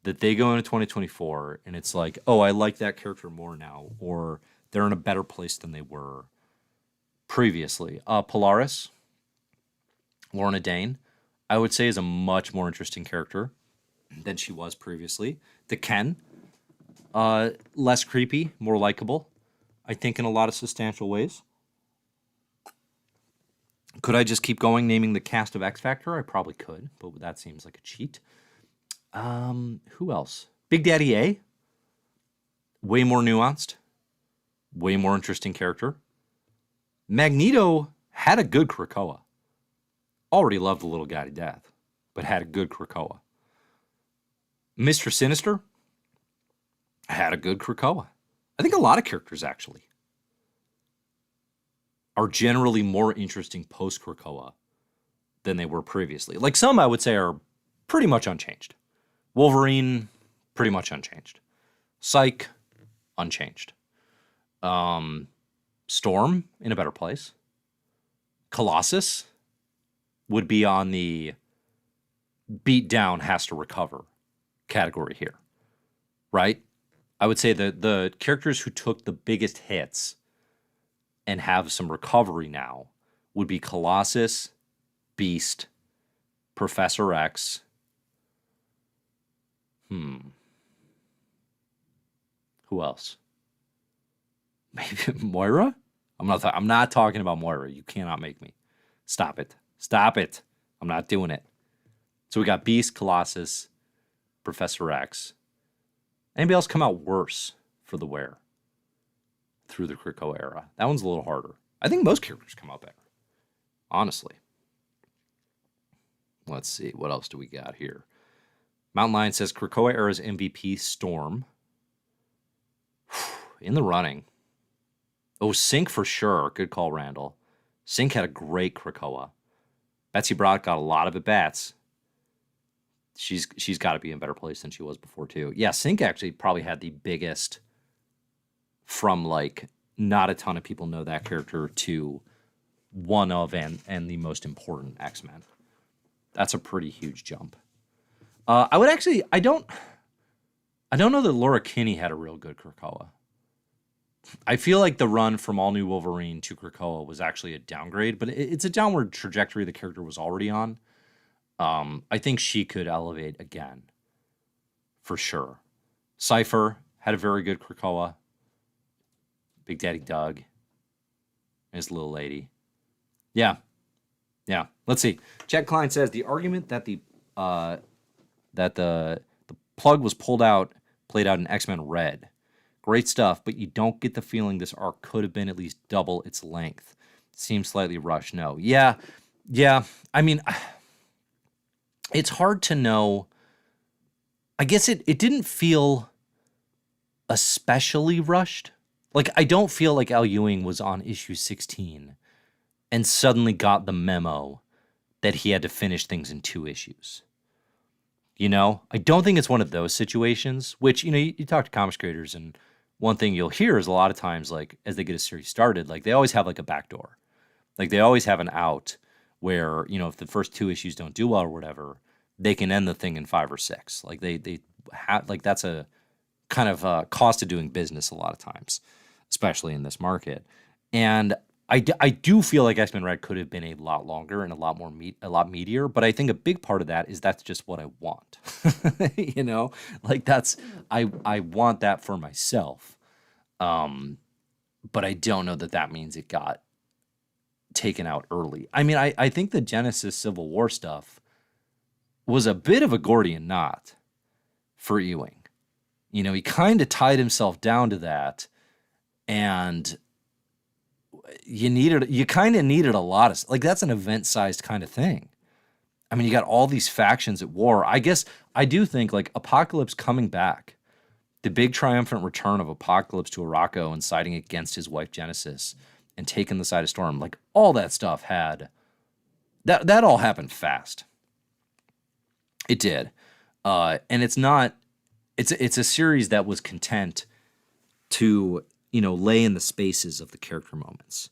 that they go into 2024 and it's like, oh, I like that character more now, or they're in a better place than they were previously. Polaris, Lorna Dane, I would say is a much more interesting character than she was previously. The Ken, less creepy, more likable, I think, in a lot of substantial ways. Could I just keep going naming the cast of X Factor? I probably could, but that seems like a cheat. Who else? Big Daddy A. Way more nuanced. Way more interesting character. Magneto had a good Krakoa. Already loved the little guy to death, but had a good Krakoa. Mr. Sinister had a good Krakoa. I think a lot of characters, actually, are generally more interesting post-Krakoa than they were previously. Like, some, I would say, are pretty much unchanged. Wolverine, pretty much unchanged. Psyche, unchanged. Storm, in a better place. Colossus would be on the beat down, has to recover category here, right? I would say that the characters who took the biggest hits and have some recovery now would be Colossus, Beast, Professor X. Who else? Maybe Moira? I'm not talking about Moira. You cannot make me. Stop it. Stop it. I'm not doing it. So we got Beast, Colossus, Professor X. Anybody else come out worse for the wear through the Krakoa era? That one's a little harder. I think most characters come out better, honestly. Let's see. What else do we got here? Mountain Lion says Krakoa era's MVP, Storm. In the running. Oh, Sync for sure. Good call, Randall. Sync had a great Krakoa. Betsy Brock got a lot of at-bats. She's got to be in a better place than she was before, too. Yeah, Sync actually probably had the biggest, from, like, not a ton of people know that character to one of and the most important X-Men. That's a pretty huge jump. I don't know that Laura Kinney had a real good Krakoa. I feel like the run from All New Wolverine to Krakoa was actually a downgrade, but it's a downward trajectory the character was already on. I think she could elevate again, for sure. Cypher had a very good Krakoa. Big Daddy Doug, his little lady. Yeah, Yeah. Let's see. Chad Klein says the argument that the plug was pulled out played out in X-Men Red. Great stuff, but you don't get the feeling this arc could have been at least double its length. Seems slightly rushed. No. Yeah. Yeah. I mean, it's hard to know. I guess it didn't feel especially rushed. Like, I don't feel like Al Ewing was on issue 16 and suddenly got the memo that he had to finish things in 2 issues. You know, I don't think it's one of those situations, which, you know, you talk to comics creators, and one thing you'll hear is a lot of times, like, as they get a series started, like, they always have, like, a backdoor. Like, they always have an out where, you know, if the first 2 issues don't do well or whatever, they can end the thing in 5 or 6. Like, they have, like, that's a kind of cost of doing business a lot of times, especially in this market. And I do feel like X-Men Red could have been a lot longer and a lot meatier, but I think a big part of that is that's just what I want. You know, like I want that for myself. But I don't know that means it got taken out early. I mean, I think the Genesis Civil War stuff was a bit of a Gordian knot for Ewing. You know, he kind of tied himself down to that, and you kind of needed a lot of, like, that's an event-sized kind of thing. I mean, you got all these factions at war. I guess I do think, like, Apocalypse coming back, the big triumphant return of Apocalypse to Arakko and siding against his wife Genesis and taking the side of Storm, like, all that stuff had that all happened fast. It did. And it's a series that was content to, you know, lay in the spaces of the character moments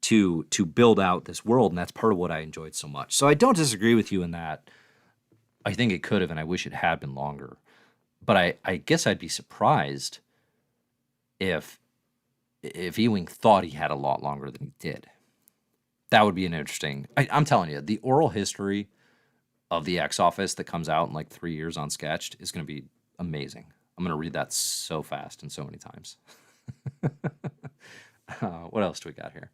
to build out this world, and that's part of what I enjoyed so much. So I don't disagree with you in that. I think it could have, and I wish it had been longer. But I guess I'd be surprised if Ewing thought he had a lot longer than he did. That would be an interesting. I'm telling you, the oral history of the X Office that comes out in like 3 years on Sketched is going to be amazing. I'm going to read that so fast and so many times. What else do we got here?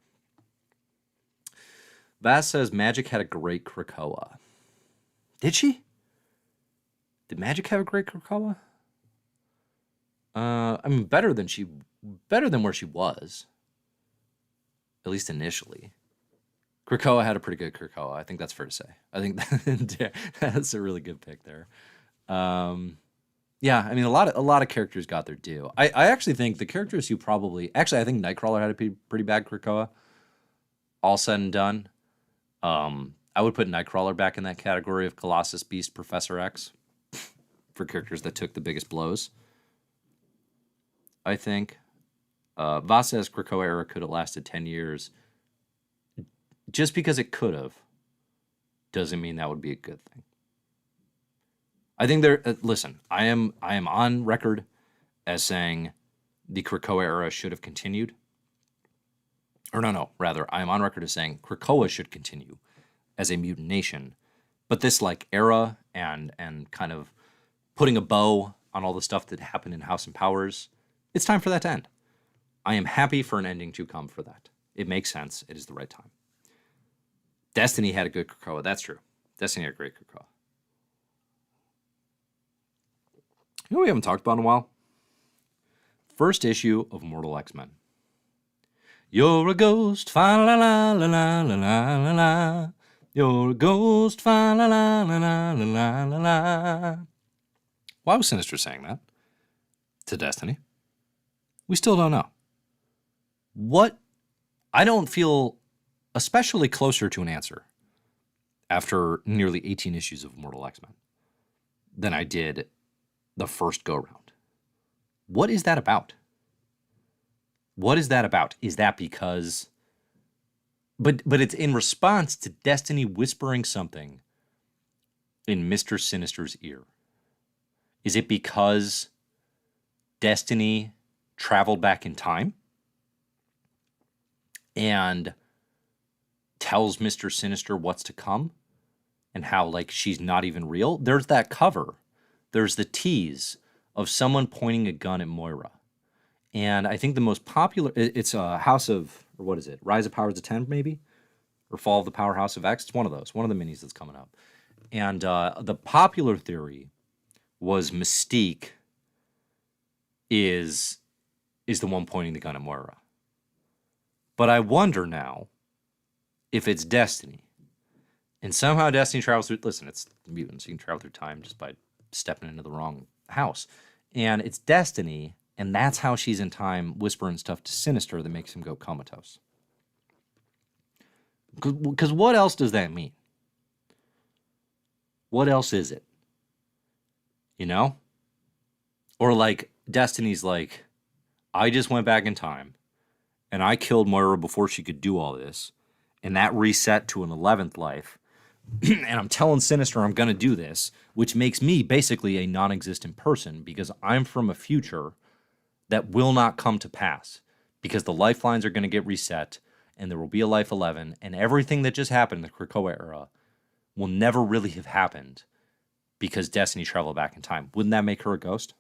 Vass says Magic had a great Krakoa. Did she? Did Magic have a great Krakoa? I mean, better than where she was. At least initially. Krakoa had a pretty good Krakoa. I think that's fair to say. I think that's a really good pick there. Yeah, I mean, a lot of characters got their due. I actually think the characters who I think Nightcrawler had a pretty bad Krakoa. All said and done, I would put Nightcrawler back in that category of Colossus, Beast, Professor X for characters that took the biggest blows. I think Vasa's Krakoa era could have lasted 10 years. Just because it could have doesn't mean that would be a good thing. I think listen, I am on record as saying the Krakoa era should have continued. Or rather, I am on record as saying Krakoa should continue as a mutant nation. But this like era and kind of putting a bow on all the stuff that happened in House and Powers, it's time for that to end. I am happy for an ending to come for that. It makes sense. It is the right time. Destiny had a good Krakoa. That's true. Destiny had a great Krakoa. You know what we haven't talked about in a while? First issue of Immortal X-Men. You're a ghost, fa la la la la la la la la. You're a ghost, fa la la la la la la la. Why was Sinister saying that to Destiny? We still don't know. What? I don't feel especially closer to an answer after nearly 18 issues of Immortal X-Men than I did the first go-round. What is that about? What is that about? Is that because... But it's in response to Destiny whispering something in Mr. Sinister's ear. Is it because Destiny traveled back in time and tells Mr. Sinister what's to come and how, like, she's not even real? There's that cover. There's the tease of someone pointing a gun at Moira. And I think the most popular, it's a House of, or what is it? Rise of Powers of 10, maybe? or Fall of the Powerhouse of X. It's one of those, one of the minis that's coming up. And the popular theory was Mystique is the one pointing the gun at Moira. But I wonder now if it's Destiny. And somehow Destiny travels through... Listen, it's mutants. You can travel through time just by stepping into the wrong house. And it's Destiny, and that's how she's in time whispering stuff to Sinister that makes him go comatose. Because what else does that mean? What else is it? You know? Or like, Destiny's like, I just went back in time, and I killed Moira before she could do all this, and that reset to an 11th life, and I'm telling Sinister I'm going to do this, which makes me basically a non-existent person because I'm from a future that will not come to pass because the lifelines are going to get reset and there will be a life 11 and everything that just happened in the Krakoa era will never really have happened because Destiny traveled back in time. Wouldn't that make her a ghost?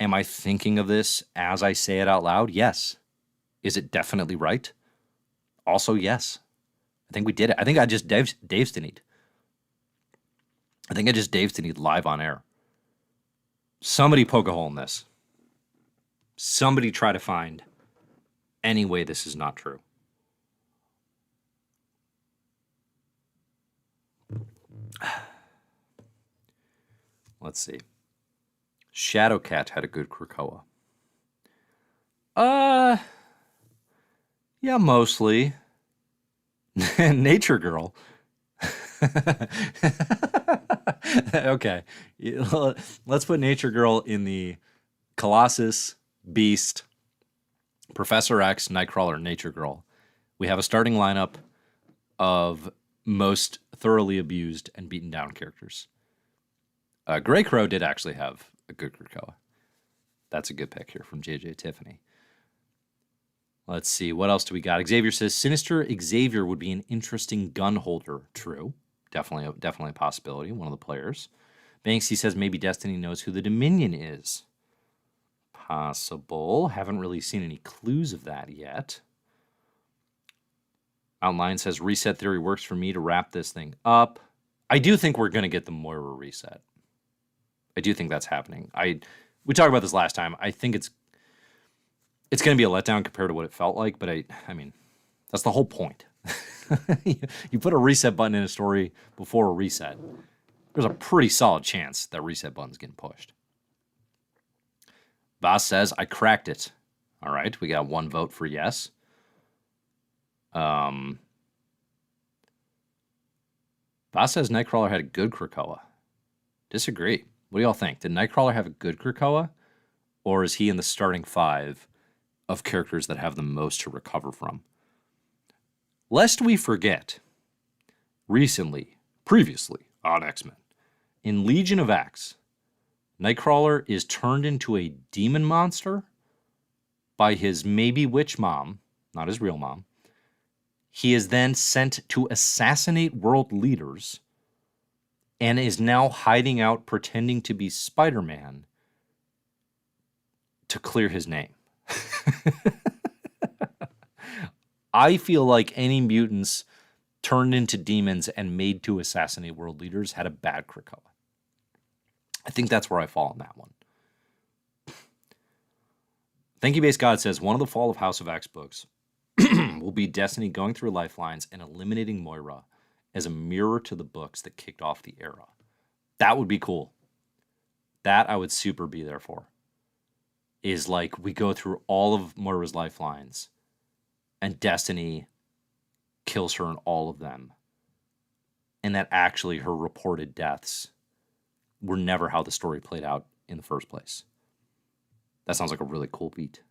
Am I thinking of this as I say it out loud? Yes. Is it definitely right? Also, yes. I think we did it. I think I just Dave-Stanied. I think I just Dave-Stanied live on air. Somebody poke a hole in this. Somebody try to find any way this is not true. Let's see. Shadowcat had a good Krakoa. Yeah, mostly. Nature Girl. Okay. Let's put Nature Girl in the Colossus, Beast, Professor X, Nightcrawler, Nature Girl. We have a starting lineup of most thoroughly abused and beaten down characters. Grey Crow did actually have a good Krakoa. That's a good pick here from JJ Tiffany. Let's see, what else do we got? Xavier says, Sinister Xavier would be an interesting gun holder. True. Definitely a possibility. One of the players. Banksy says maybe Destiny knows who the Dominion is. Possible. Haven't really seen any clues of that yet. Outline says, reset theory works for me to wrap this thing up. I do think we're going to get the Moira reset. I do think that's happening. We talked about this last time. I think it's going to be a letdown compared to what it felt like, but I mean, that's the whole point. You put a reset button in a story before a reset, there's a pretty solid chance that reset button's getting pushed. Boss says, I cracked it. All right, we got one vote for yes. Boss says Nightcrawler had a good Krakoa. Disagree. What do y'all think? Did Nightcrawler have a good Krakoa? Or is he in the starting 5 of characters that have the most to recover from? Lest we forget, previously on X-Men, in Legion of X, Nightcrawler is turned into a demon monster by his maybe witch mom, not his real mom. He is then sent to assassinate world leaders and is now hiding out pretending to be Spider-Man to clear his name. I feel like any mutants turned into demons and made to assassinate world leaders had a bad Krakoa. I think that's where I fall on that one. Thank you, Base God says, one of the Fall of House of X books will be Destiny going through lifelines and eliminating Moira as a mirror to the books that kicked off the era. That would be cool. That I would super be there for. Is like we go through all of Moira's lifelines and Destiny kills her in all of them. And that actually her reported deaths were never how the story played out in the first place. That sounds like a really cool beat.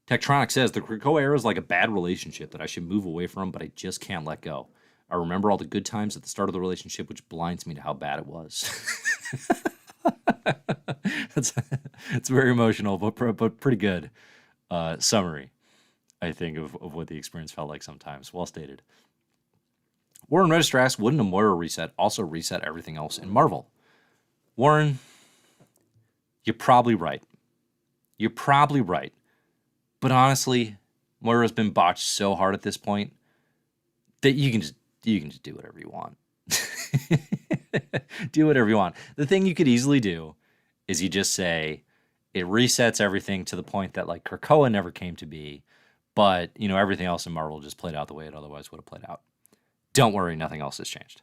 Tektronic says, the Krakoa era is like a bad relationship that I should move away from, but I just can't let go. I remember all the good times at the start of the relationship, which blinds me to how bad it was. It's very emotional, but pretty good summary, I think, of what the experience felt like sometimes. Well stated. Warren Register asks, wouldn't a Moira reset also reset everything else in Marvel? Warren, you're probably right. You're probably right. But honestly, Moira's been botched so hard at this point that you can just do whatever you want. Do whatever you want. The thing you could easily do is you just say it resets everything to the point that like Krakoa never came to be, but everything else in Marvel just played out the way it otherwise would have played out. Don't worry, nothing else has changed.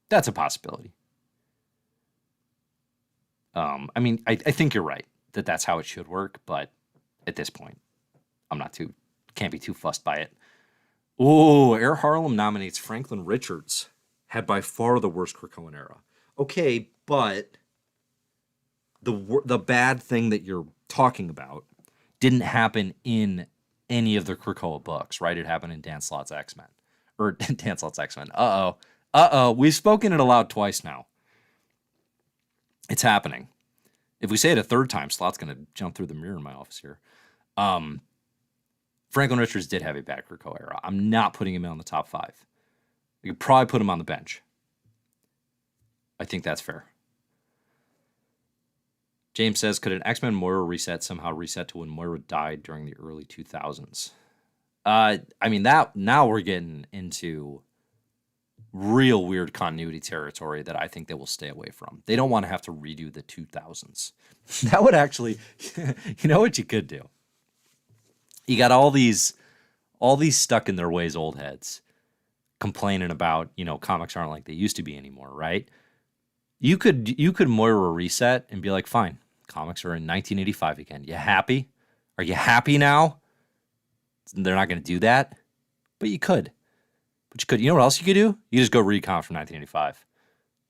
That's a possibility. I think you're right that that's how it should work, but at this point, can't be too fussed by it. Oh, Air Harlem nominates Franklin Richards. Had by far the worst Krakoan era. Okay, but the bad thing that you're talking about didn't happen in any of the Krakoa books, right? It happened in Dan Slott's X-Men. Or Dan Slott's X-Men. Uh-oh. We've spoken it aloud twice now. It's happening. If we say it a third time, Slott's going to jump through the mirror in my office here. Franklin Richards did have a bad Krakoa era. I'm not putting him in on the top 5. You could probably put him on the bench. I think that's fair. James says, could an X-Men Moira reset somehow reset to when Moira died during the early 2000s? That now we're getting into real weird continuity territory that I think they will stay away from. They don't want to have to redo the 2000s. That would actually, you know what you could do? You got all these stuck in their ways old heads complaining about, comics aren't like they used to be anymore, right? You could Moira reset and be like, fine, comics are in 1985 again. You happy? Are you happy now? They're not going to do that, but you could. But you could. You know what else you could do? You just go read comics from 1985.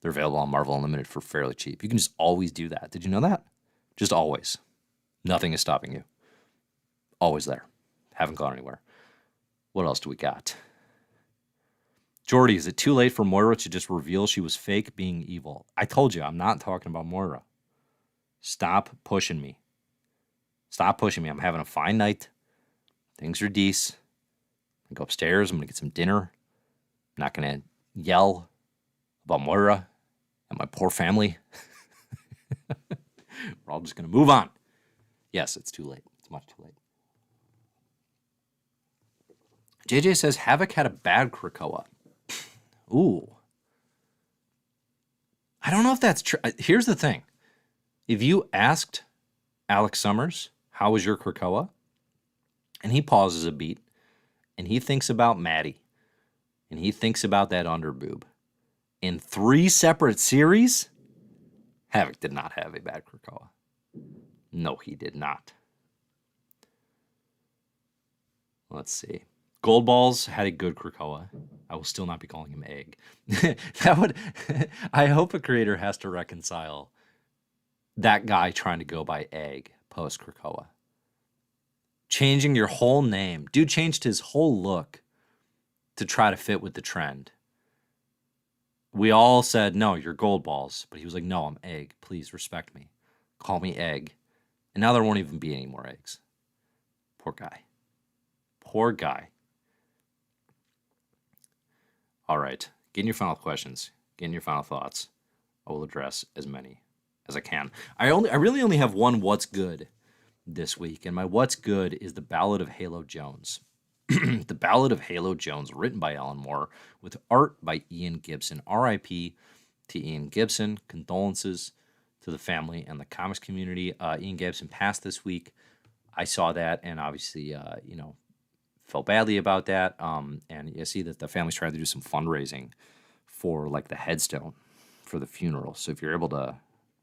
They're available on Marvel Unlimited for fairly cheap. You can just always do that. Did you know that? Just always. Nothing is stopping you. Always there. Haven't gone anywhere. What else do we got? Jordy, is it too late for Moira to just reveal she was fake being evil? I told you, I'm not talking about Moira. Stop pushing me. Stop pushing me. I'm having a fine night. Things are decent. I go upstairs. I'm going to get some dinner. I'm not going to yell about Moira and my poor family. We're all just going to move on. Yes, it's too late. It's much too late. JJ says Havoc had a bad Krakoa. Ooh. I don't know if that's true. Here's the thing. If you asked Alex Summers, how was your Krakoa? And he pauses a beat, and he thinks about Maddie, and he thinks about that underboob. In 3 separate series, Havoc did not have a bad Krakoa. No, he did not. Let's see. Goldballs had a good Krakoa. I will still not be calling him Egg. I hope a creator has to reconcile that guy trying to go by Egg post Krakoa. Changing your whole name. Dude changed his whole look to try to fit with the trend. We all said, no, you're Goldballs. But he was like, no, I'm Egg. Please respect me. Call me Egg. And now there won't even be any more eggs. Poor guy. Poor guy. All right. Get in your final questions. Get in your final thoughts. I will address as many as I can. I really only have one what's good this week, and my what's good is The Ballad of Halo Jones. The Ballad of Halo Jones, written by Alan Moore, with art by Ian Gibson. R.I.P. to Ian Gibson. Condolences to the family and the comics community. Ian Gibson passed this week. I saw that, and obviously, felt badly about that. And you see that the family's trying to do some fundraising for like the headstone for the funeral. So if you're able to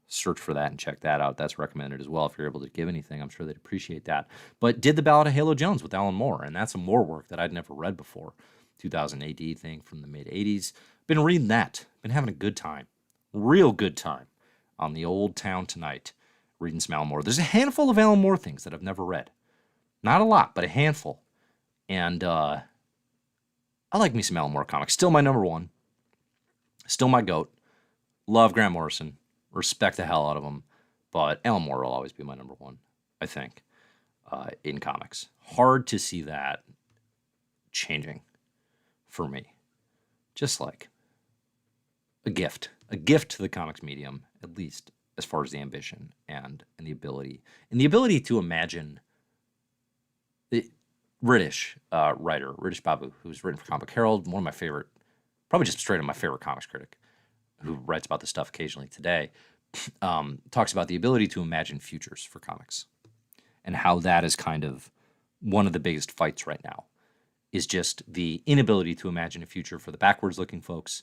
search for that and check that out, that's recommended as well. If you're able to give anything, I'm sure they'd appreciate that. But did The Ballad of Halo Jones with Alan Moore, and that's a Moore work that I'd never read before. 2000 AD thing from the mid 80s. Been reading that. Been having a good time. Real good time on the old town tonight reading some Alan Moore. There's a handful of Alan Moore things that I've never read. Not a lot, but a handful. And I like me some Alan Moore comics. Still my number one. Still my GOAT. Love Grant Morrison. Respect the hell out of him. But Alan Moore will always be my number one, I think, in comics. Hard to see that changing for me. Just like a gift. A gift to the comics medium, at least as far as the ambition and the ability. And the ability to imagine British writer, British Babu, who's written for Comic Book Herald, one of my favorite, probably just straight up my favorite comics critic, who writes about this stuff occasionally today, talks about the ability to imagine futures for comics and how that is kind of one of the biggest fights right now, is just the inability to imagine a future for the backwards looking folks,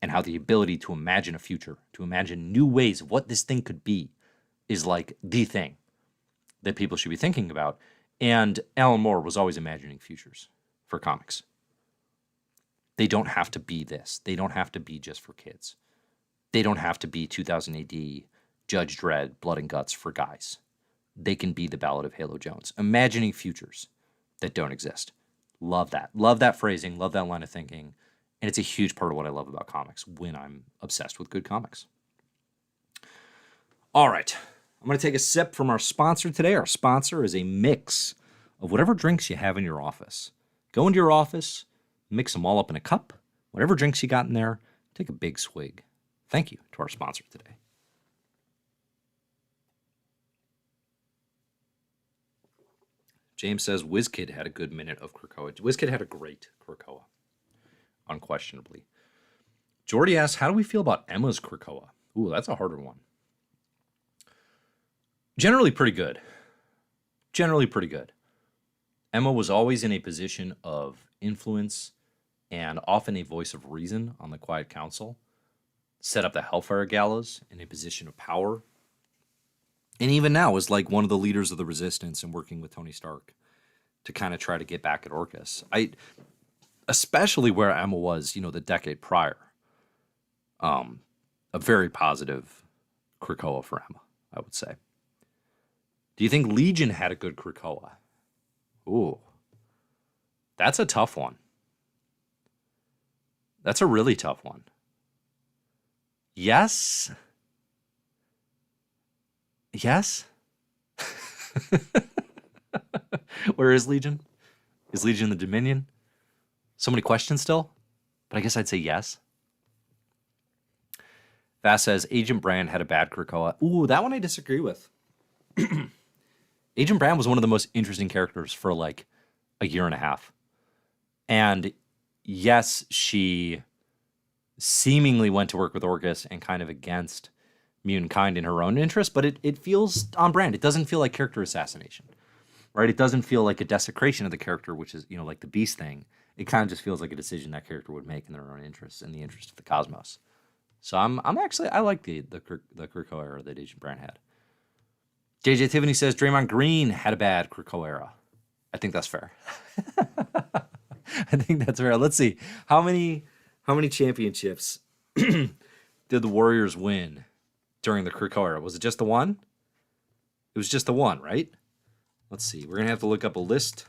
and how the ability to imagine a future, to imagine new ways of what this thing could be, is like the thing that people should be thinking about. And Alan Moore was always imagining futures for comics. They don't have to be this. They don't have to be just for kids. They don't have to be 2000 AD, Judge Dredd, Blood and Guts for guys. They can be the Ballad of Halo Jones, imagining futures that don't exist. Love that. Love that phrasing. Love that line of thinking. And it's a huge part of what I love about comics when I'm obsessed with good comics. All right. I'm going to take a sip from our sponsor today. Our sponsor is a mix of whatever drinks you have in your office. Go into your office, mix them all up in a cup. Whatever drinks you got in there, take a big swig. Thank you to our sponsor today. James says WizKid had a good minute of Krakoa. WizKid had a great Krakoa, unquestionably. Jordy asks, how do we feel about Emma's Krakoa? Ooh, that's a harder one. Generally pretty good. Generally pretty good. Emma was always in a position of influence and often a voice of reason on the Quiet Council. Set up the Hellfire Galas in a position of power. And even now is like one of the leaders of the Resistance and working with Tony Stark to kind of try to get back at Orcus. Especially where Emma was, the decade prior. A very positive Krakoa for Emma, I would say. Do you think Legion had a good Krakoa? Ooh, that's a tough one. That's a really tough one. Yes. Yes. Where is Legion? Is Legion the Dominion? So many questions still, but I guess I'd say yes. Vass says Agent Brand had a bad Krakoa. Ooh, that one I disagree with. Agent Brand was one of the most interesting characters for like a year and a half. And yes, she seemingly went to work with Orcus and kind of against mutant kind in her own interest, but it feels on brand. It doesn't feel like character assassination, right? It doesn't feel like a desecration of the character, which is, like the Beast thing. It kind of just feels like a decision that character would make in their own interests, in the interest of the cosmos. So I like the Krakoa era that Agent Brand had. JJ Tiffany says Draymond Green had a bad Krakoa era. I think that's fair. I think that's fair. Let's see. How many championships did the Warriors win during the Krakoa era? Was it just the one? It was just the one, right? Let's see. We're going to have to look up a list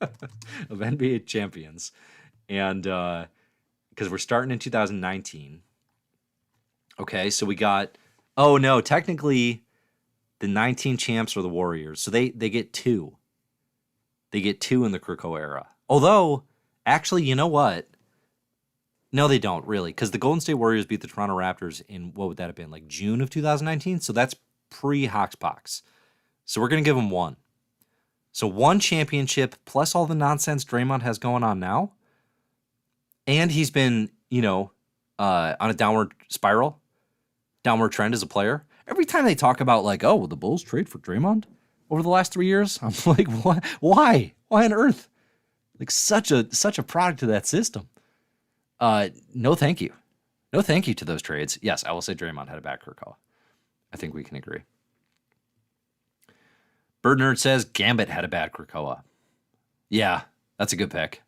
of NBA champions. And because we're starting in 2019. Okay, so we got... Oh, no, technically... The 19 champs are the Warriors, so they get two. They get two in the Krakoa era. Although, actually, you know what? No, they don't, really, because the Golden State Warriors beat the Toronto Raptors in, what would that have been, like June of 2019? So that's pre-Hoxpox. So we're going to give them one. So one championship, plus all the nonsense Draymond has going on now. And he's been, on a downward spiral, downward trend as a player. Every time they talk about like, oh, will the Bulls trade for Draymond over the last 3 years? I'm like, what? Why? Why on earth? Like such a product of that system. No, thank you. No, thank you to those trades. Yes, I will say Draymond had a bad Krakoa. I think we can agree. Bird Nerd says Gambit had a bad Krakoa. Yeah, that's a good pick.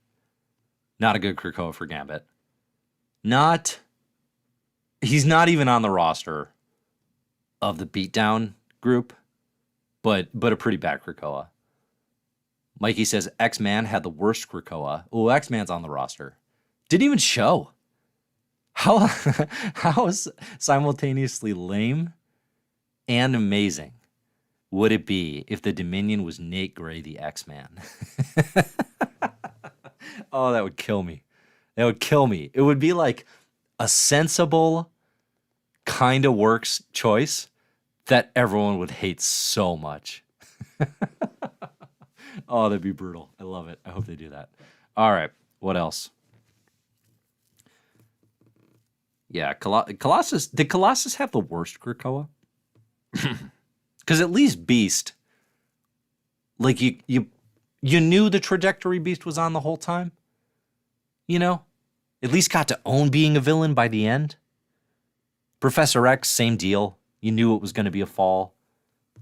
Not a good Krakoa for Gambit. He's not even on the roster of the beatdown group, but a pretty bad Krakoa. Mikey says X-Man had the worst Krakoa. Oh, X-Man's on the roster. Didn't even show. How is simultaneously lame and amazing would it be if the Dominion was Nate Gray, the X-Man? Oh, that would kill me. That would kill me. It would be like a sensible kind of works choice that everyone would hate so much. Oh, that'd be brutal. I love it. I hope they do that. All right. What else? Yeah, Colossus. Did Colossus have the worst Krakoa? Because at least Beast, like you knew the trajectory Beast was on the whole time. You know, at least got to own being a villain by the end. Professor X, same deal. You knew it was going to be a fall.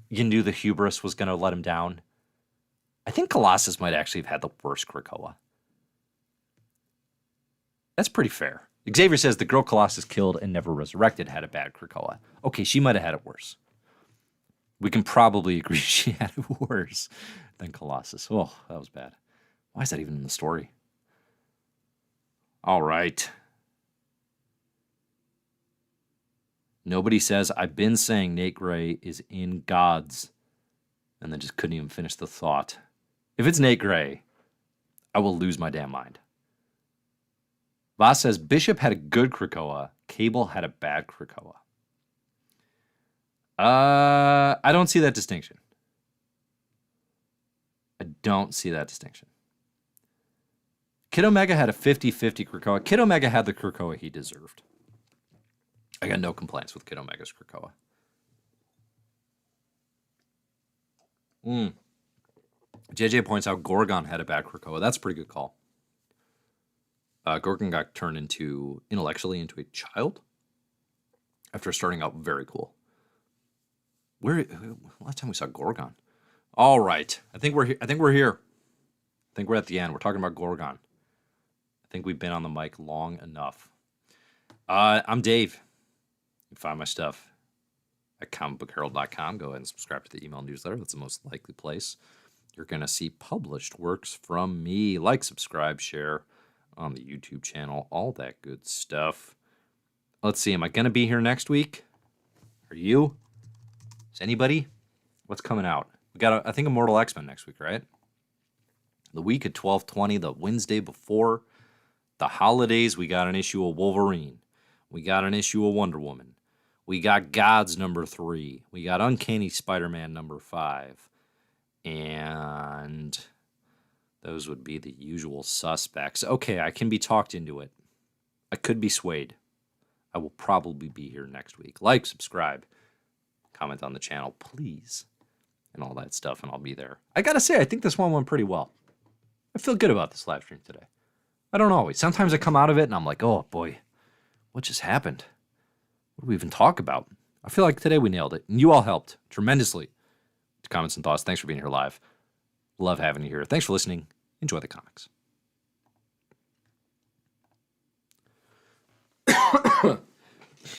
You knew the hubris was going to let him down. I think Colossus might actually have had the worst Krakoa. That's pretty fair. Xavier says the girl Colossus killed and never resurrected had a bad Krakoa. Okay, she might have had it worse. We can probably agree she had it worse than Colossus. Oh, that was bad. Why is that even in the story? All right. Nobody says, I've been saying Nate Gray is in Gods, and then just couldn't even finish the thought. If it's Nate Gray, I will lose my damn mind. Voss says, Bishop had a good Krakoa. Cable had a bad Krakoa. I don't see that distinction. I don't see that distinction. Kid Omega had a 50-50 Krakoa. Kid Omega had the Krakoa he deserved. I got no complaints with Kid Omega's Krakoa. JJ points out Gorgon had a bad Krakoa. That's a pretty good call. Gorgon got turned intellectually into a child after starting out very cool. Last time we saw Gorgon. All right. I think we're here. I think we're at the end. We're talking about Gorgon. I think we've been on the mic long enough. I'm Dave. You can find my stuff at comicbookherald.com. Go ahead and subscribe to the email newsletter. That's the most likely place you're going to see published works from me. Like, subscribe, share on the YouTube channel, all that good stuff. Let's see. Am I going to be here next week? Are you? Is anybody? What's coming out? We got, I think, Immortal X-Men next week, right? The week at 12/20, the Wednesday before the holidays, we got an issue of Wolverine. We got an issue of Wonder Woman. We got Gods #3. We got Uncanny Spider-Man #5. And those would be the usual suspects. Okay, I can be talked into it. I could be swayed. I will probably be here next week. Like, subscribe, comment on the channel, please, and all that stuff, and I'll be there. I gotta say, I think this one went pretty well. I feel good about this live stream today. I don't always. Sometimes I come out of it and I'm like, oh boy, what just happened? What do we even talk about? I feel like today we nailed it, and you all helped tremendously. Comments and thoughts. Thanks for being here live. Love having you here. Thanks for listening. Enjoy the comics.